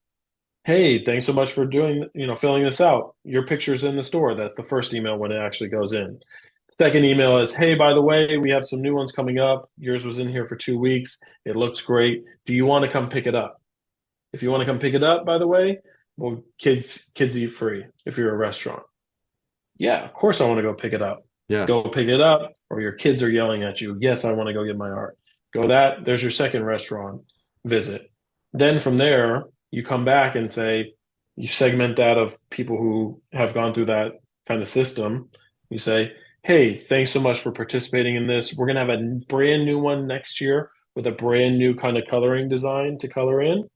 hey, thanks so much for doing, filling this out. Your picture's in the store. That's the first email when it actually goes in. Second email is, hey, by the way, we have some new ones coming up. Yours was in here for 2 weeks. It looks great. Do you want to come pick it up? If you want to come pick it up, by the way, well, kids eat free if you're a restaurant. Yeah, of course I want to go pick it up. Yeah. Go pick it up, or your kids are yelling at you. Yes, I want to go get my art. Go that. There's your second restaurant visit. Then from there, you come back and say, you segment that of people who have gone through that kind of system. You say, hey, thanks so much for participating in this. We're going to have a brand new one next year with a brand new kind of coloring design to color in.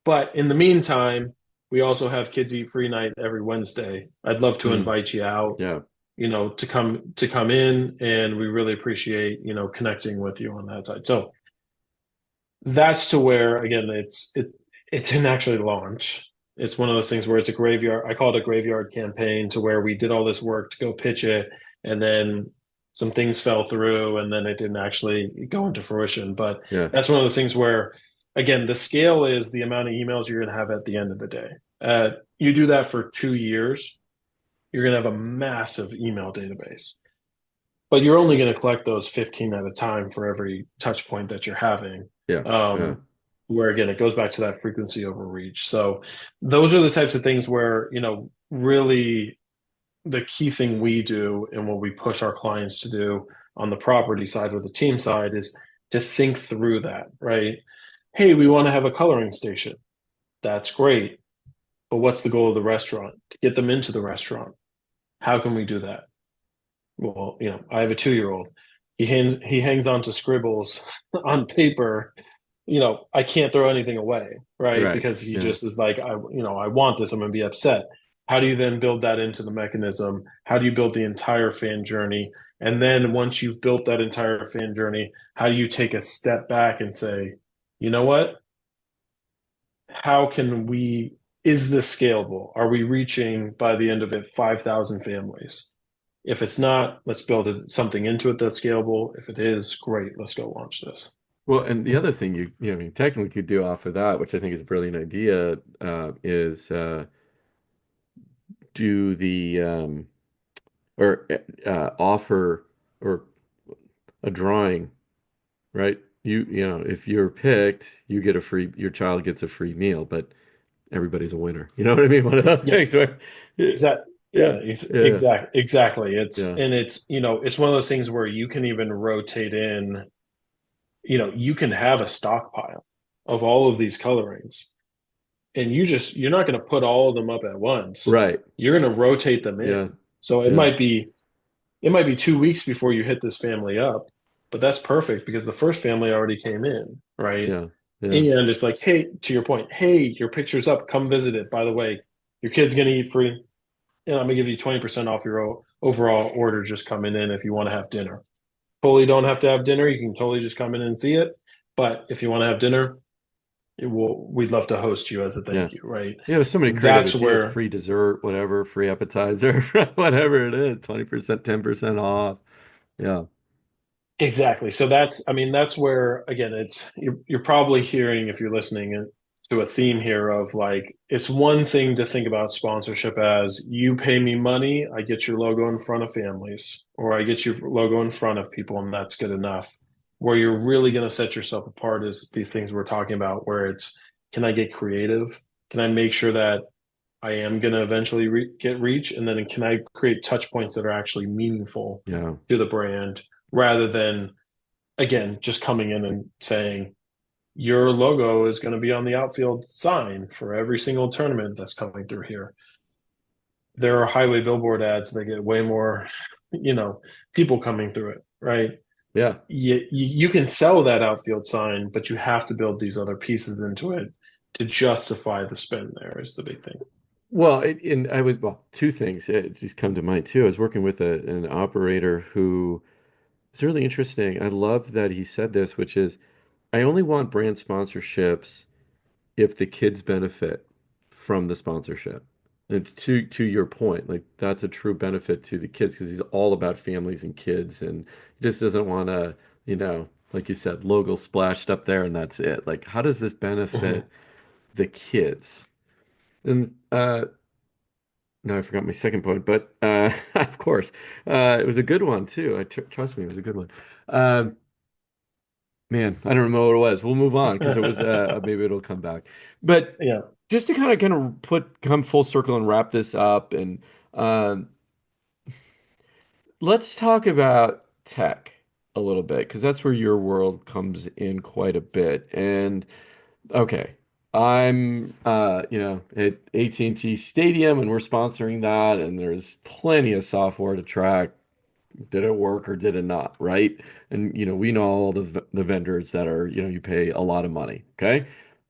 But in the meantime, we also have Kids Eat Free Night every Wednesday. I'd love to Mm, invite you out, yeah. to come in, and we really appreciate, connecting with you on that side. So that's to where again it didn't actually launch. It's one of those things where it's a graveyard. I call it a graveyard campaign to where we did all this work to go pitch it, and then some things fell through, and then it didn't actually go into fruition. But Yeah. that's one of those things where, again, the scale is the amount of emails you're going to have at the end of the day. You do that for 2 years, you're going to have a massive email database, but you're only going to collect those 15 at a time for every touch point that you're having. Yeah. Yeah. Where again, it goes back to that frequency over reach. So those are the types of things where, really the key thing we do and what we push our clients to do on the property side or the team side is to think through that, right? Hey, we want to have a coloring station. That's great. But what's the goal of the restaurant? To get them into the restaurant. How can we do that? Well, I have a 2-year-old. He hangs on to scribbles on paper. I can't throw anything away, right? Right. Because he Yeah. just is like, I want this. I'm going to be upset. How do you then build that into the mechanism? How do you build the entire fan journey? And then once you've built that entire fan journey, how do you take a step back and say, you know what? How can we, is this scalable? Are we reaching by the end of it 5,000 families? If it's not, let's build something into it that's scalable. If it is, great, let's go launch this. Well, and the other thing I mean, technically could do off of that, which I think is a brilliant idea, is do the or offer or a drawing, right? If you're picked, your child gets a free meal, but everybody's a winner. You know what I mean? One of those Yeah, things where, yeah, exactly. yeah, Yeah, yeah, exactly. It's yeah, and it's one of those things where you can even rotate in, you can have a stockpile of all of these colorings, and you're not going to put all of them up at once. right, You're going to rotate them in. yeah, So it yeah, might be it might be 2 weeks before you hit this family up, but that's perfect because the first family already came in, right? yeah, yeah, And it's like, hey, to your point, hey, your picture's up, come visit it. By the way, your kid's gonna eat free, and I'm gonna give you 20% off your overall order just coming in if you want to have dinner. Totally don't have to have dinner. You can totally just come in and see it. But if you want to have dinner, we'd love to host you as a yeah. thank you, right? Yeah, there's so many That's creative ideas, where free dessert, whatever, free appetizer, whatever it is, 20%, 10% off. Yeah. exactly. So I mean, that's where again, you're probably hearing if you're listening to a theme here of like, it's one thing to think about sponsorship as you pay me money, I get your logo in front of families, or I get your logo in front of people, and that's good enough. Where you're really going to set yourself apart is these things we're talking about, where it's, can I get creative? Can I make sure that I am going to eventually get reach? And then can I create touch points that are actually meaningful Yeah. to the brand rather than, again, just coming in and saying, your logo is going to be on the outfield sign for every single tournament that's coming through here. There are highway billboard ads that get way more, people coming through it, right? Yeah. You can sell that outfield sign, but you have to build these other pieces into it to justify the spend there is the big thing. Well, two things just come to mind too. I was working with an operator who is really interesting. I love that he said this, which is, I only want brand sponsorships if the kids benefit from the sponsorship. And to your point, like that's a true benefit to the kids because he's all about families and kids, and he just doesn't want to, like you said, logo splashed up there and that's it. Like, how does this Mhm. benefit the kids? And no, I forgot my second point, but of course, it was a good one too. Trust me, it was a good one. Um, Man, I don't know what it was. We'll move on because it was maybe it'll come back. But Yeah. just to kind of come full circle and wrap this up, and um, let's talk about tech a little bit because that's where your world comes in quite a bit. And okay, I'm at AT&T Stadium and we're sponsoring that, and there's plenty of software to track did it work or did it not, right? And we know all the vendors that are, you pay a lot of money, okay?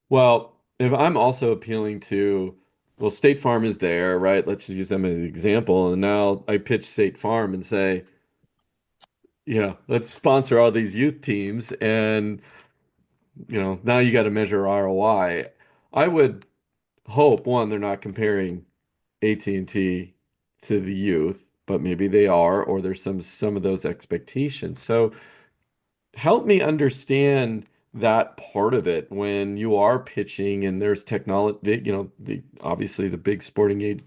Well, if I'm also appealing to, well, State Farm is there, right? Let's just use them as an example. And now I pitch State Farm and say, let's sponsor all these youth teams and, now you got to measure ROI. I would hope one, they're not comparing AT&T to the youth, but maybe they are, or there's some of those expectations. So help me understand that part of it when you are pitching and there's technology, the obviously the big sporting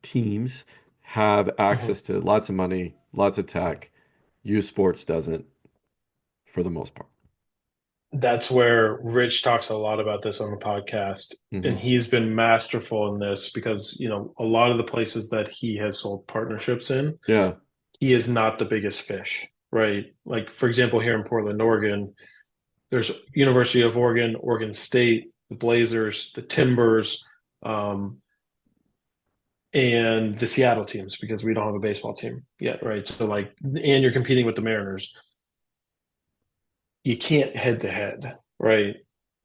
teams have Mhm. access to lots of money, lots of tech. Youth sports doesn't for the most part. That's where Rich talks a lot about this on the podcast. And Hmm. he's been masterful in this because, a lot of the places that he has sold partnerships in, Yeah. he is not the biggest fish, right? Like, for example, here in Portland, Oregon, there's University of Oregon, Oregon State, the Blazers, the Timbers, um, and the Seattle teams because we don't have a baseball team yet, right? So, like, and you're competing with the Mariners. You can't head to head, right?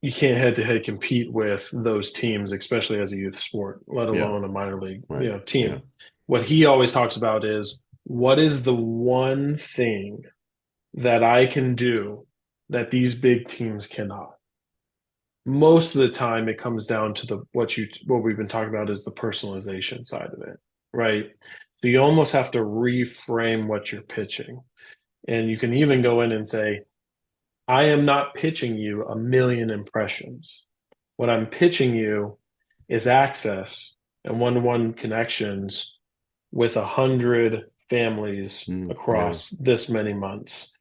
You can't head to head compete with those teams, especially as a youth sport, let Yeah. alone a minor league, Right. Yeah. team. What he always talks about is what is the one thing that I can do that these big teams cannot? Most of the time it comes down to what we've been talking about is the personalization side of it, right? So you almost have to reframe what you're pitching. And you can even go in and say, I am not pitching you a million impressions. What I'm pitching you is access and one-to-one connections with 100 families Yeah. across this many months.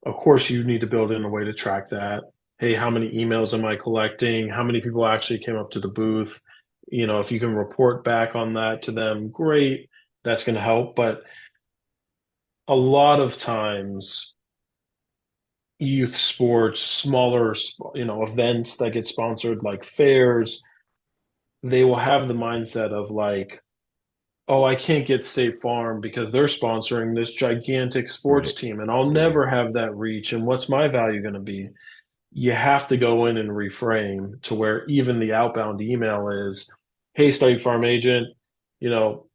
Of course, you need to build in a way to track that. Hey, how many emails am I collecting? How many people actually came up to the booth? If you can report back on that to them, great. That's going to help. But a lot of times youth sports, smaller, events that get sponsored like fairs, they will have the mindset of like, oh, I can't get State Farm because they're sponsoring this gigantic sports Right. team and I'll Yeah. never have that reach. And what's my value going to be? You have to go in and reframe to where even the outbound email is, hey, State Farm agent, you know,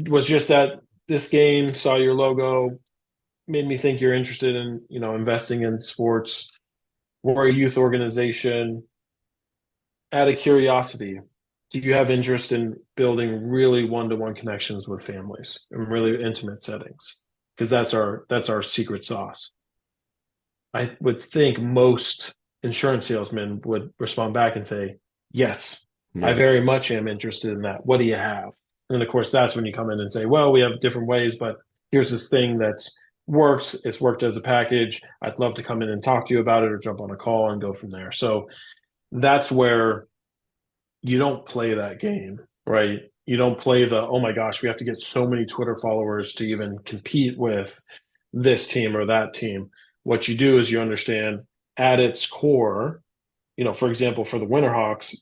was just at this game, saw your logo, made me think you're interested in, investing in sports. We're a youth organization. Out of curiosity, do you have interest in building really one-to-one connections with families in really intimate settings? Because that's our secret sauce. I would think most insurance salesmen would respond back and say, yes, I Yeah. very much am interested in that. What do you have? And of course, that's when you come in and say, well, we have different ways, but here's this thing that's works. It's worked as a package. I'd love to come in and talk to you about it or jump on a call and go from there. So that's where you don't play that game, right? You don't play the, oh my gosh, we have to get so many Twitter followers to even compete with this team or that team. What you do is you understand at its core, for example, for the Winterhawks,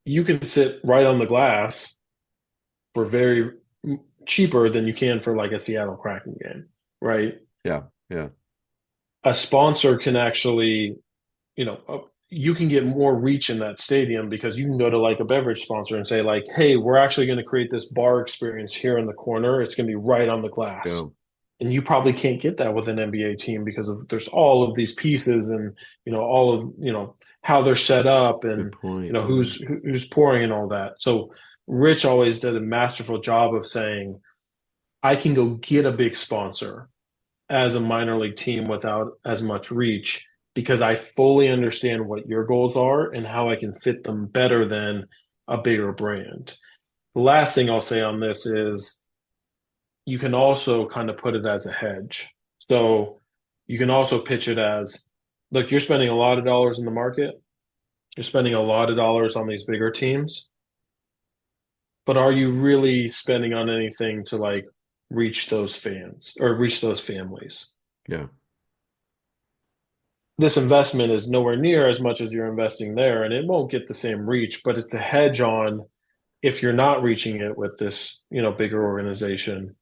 you can sit right on the glass for very cheaper than you can for like a Seattle Kraken game, right? Yeah. Yeah. A sponsor can actually, you can get more reach in that stadium because you can go to like a beverage sponsor and say like, hey, we're actually going to create this bar experience here in the corner. It's going to be right on the glass. Yeah. And you probably can't get that with an NBA team because of there's all of these pieces and all of how they're set up Good and point. Yeah. who's pouring and all that. So Rich always did a masterful job of saying, I can go get a big sponsor as a minor league team without as much reach because I fully understand what your goals are and how I can fit them better than a bigger brand. The last thing I'll say on this is you can also kind of put it as a hedge. So you can also pitch it as, look, you're spending a lot of dollars in the market. You're spending a lot of dollars on these bigger teams, but are you really spending on anything to like reach those fans or reach those families? Yeah. This investment is nowhere near as much as you're investing there, and it won't get the same reach, but it's a hedge on if you're not reaching it with this, bigger organization,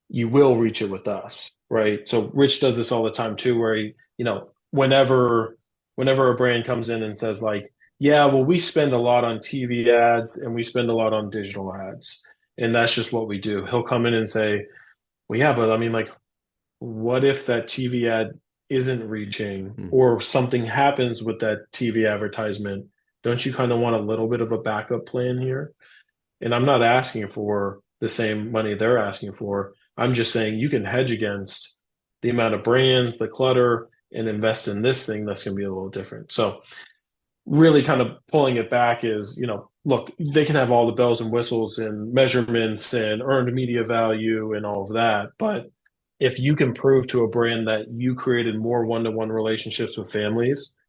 you will reach it with us, right? So Rich does this all the time too, where he, whenever a brand comes in and says like, yeah, well, we spend a lot on TV ads and we spend a lot on digital ads, and that's just what we do. He'll come in and say, well, yeah, but I mean, like, what if that TV ad isn't reaching Mm. or something happens with that TV advertisement? Don't you kind of want a little bit of a backup plan here? And I'm not asking for the same money they're asking for. I'm just saying you can hedge against the amount of brands, the clutter, and invest in this thing that's going to be a little different. So, really kind of pulling it back is, look, they can have all the bells and whistles and measurements and earned media value and all of that. But if you can prove to a brand that you created more one-to-one relationships with families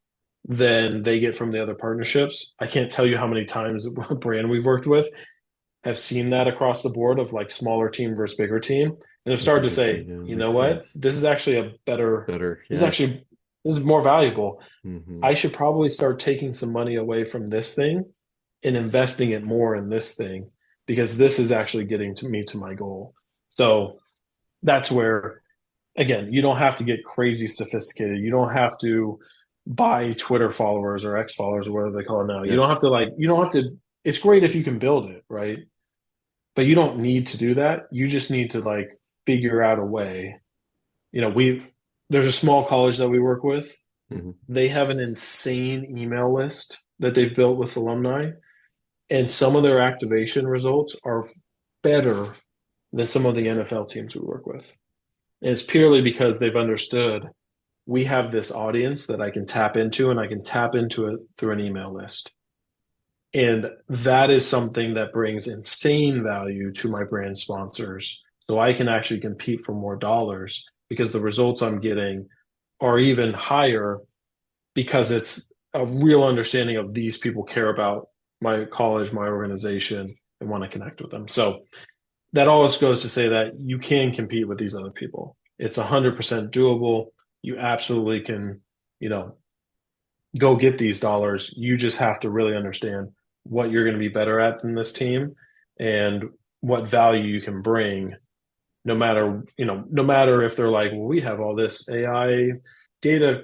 than they get from the other partnerships, I can't tell you how many times a brand we've worked with have seen that across the board of like smaller team versus bigger team and have That's started to interesting. say, Yeah, you know makes what, sense. this is actually a better, Better. this is Yeah. actually, this is more valuable. Hmm. I should probably start taking some money away from this thing and investing it more in this thing because this is actually getting to me to my goal. So that's where, again, you don't have to get crazy sophisticated. You don't have to buy Twitter followers or X followers or whatever they call it now. You Yeah. don't have to like, you don't have to, it's great if you can build it, right? But you don't need to do that. You just need to like figure out a way. There's a small college that we work with. Hmm. They have an insane email list that they've built with alumni, and some of their activation results are better than some of the NFL teams we work with. And it's purely because they've understood we have this audience that I can tap into, and I can tap into it through an email list. And that is something that brings insane value to my brand sponsors. So I can actually compete for more dollars because the results I'm getting are even higher because it's a real understanding of these people care about my college, my organization, and want to connect with them. So that always goes to say that you can compete with these other people. It's 100% doable. You absolutely can, you know, go get these dollars. You just have to really understand what you're going to be better at than this team and what value you can bring no matter if they're like, well, we have all this AI data,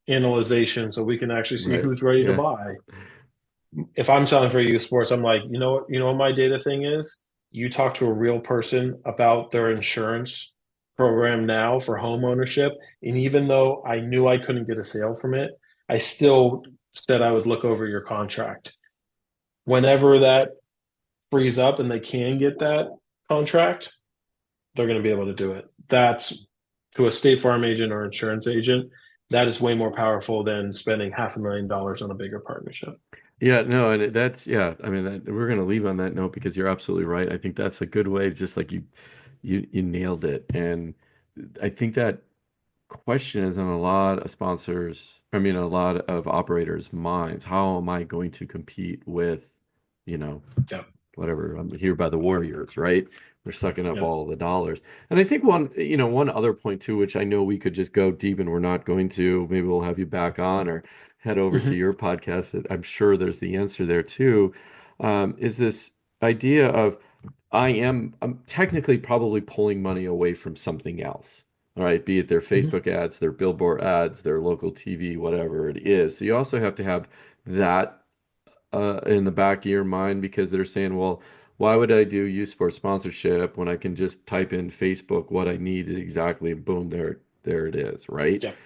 analyzation so we can actually see Right. who's ready to Yeah. buy. If I'm selling for you sports, I'm like, what my data thing is? You talk to a real person about their insurance program now for home ownership. And even though I knew I couldn't get a sale from it, I still said I would look over your contract. Whenever that frees up and they can get that contract, they're going to be able to do it. That's to a State Farm agent or insurance agent. That is way more powerful than spending $500,000 on a bigger partnership. Yeah, no, and that's yeah. I mean, we're gonna leave on that note because you're absolutely right. I think that's a good way, just like you nailed it. And I think that question is on a lot of sponsors, I mean, a lot of operators' minds. How am I going to compete with, you know, Yep. whatever, I'm here by the Warriors, right? They're sucking up Yep. all the dollars. And I think one other point too, which I know we could just go deep and we're not going to, maybe we'll have you back on or head over to Mm-hmm. your podcast that I'm sure there's the answer there too, is this idea of I'm technically probably pulling money away from something else. All right, be it their Mm-hmm. Facebook ads, their billboard ads, their local TV, whatever it is. So you also have to have that in the back of your mind because they're saying, well, why would I do youth sports sponsorship when I can just type in Facebook what I need exactly, boom, there it is, right? Yep.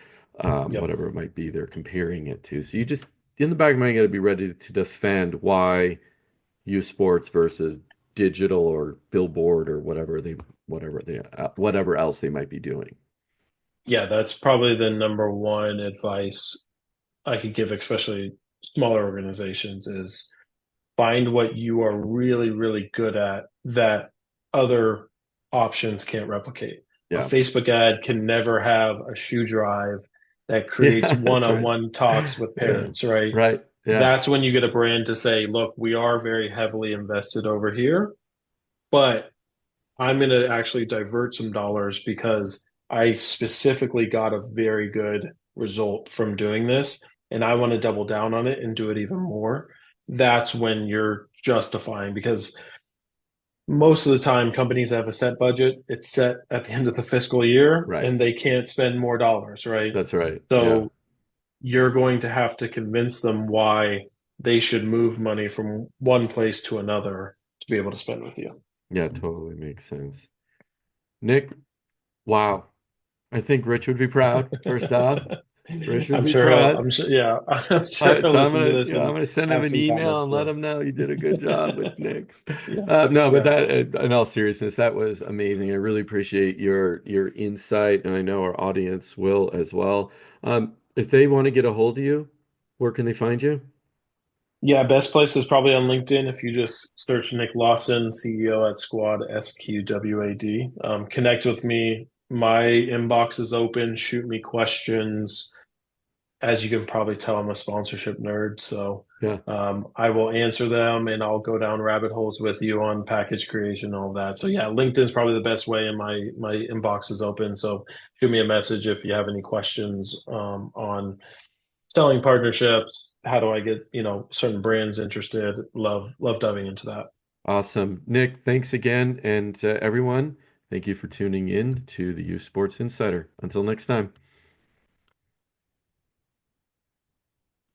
Yep. Whatever it might be they're comparing it to. So you just in the back of your mind got to be ready to defend why youth sports versus digital or billboard or whatever they whatever else they might be doing. Yeah, that's probably the number one advice I could give, especially smaller organizations, is find what you are really, really good at that other options can't replicate. A Yeah. Facebook ad can never have a shoe drive that creates Yeah, that's right. one-on-one talks with Yeah. parents, right? Right. Yeah. That's when you get a brand to say, look, we are very heavily invested over here, but I'm going to actually divert some dollars because I specifically got a very good result from doing this, and I want to double down on it and do it even more. That's when you're justifying, because most of the time companies have a set budget. It's set at the end of the fiscal year Right. and they can't spend more dollars, right? That's right. Yeah. So you're going to have to convince them why they should move money from one place to another to be able to spend with you. Yeah, totally makes sense. Nick, wow. I think Rich would be proud, first off. Rich would be proud. I'm sure, yeah, I'm sure So he'll I'm listen to gonna, this I'm and gonna send him have an some email comments and let too. him know you did a good job with Nick. Yeah, No, but yeah. that, in all seriousness, that was amazing. I really appreciate your insight, and I know our audience will as well. If they want to get a hold of you, where can they find you? Yeah, best place is probably on LinkedIn. If you just search Nick Lawson, CEO at Squad, SQWAD. Connect with me. My inbox is open. Shoot me questions. As you can probably tell, I'm a sponsorship nerd, so Yeah, I will answer them and I'll go down rabbit holes with you on package creation, all of that. So yeah, LinkedIn is probably the best way, and my inbox is open. So shoot me a message if you have any questions on selling partnerships. How do I get, certain brands interested? Love diving into that. awesome. Nick, thanks again, and everyone, thank you for tuning in to the Youth Sports Insider. Until next time.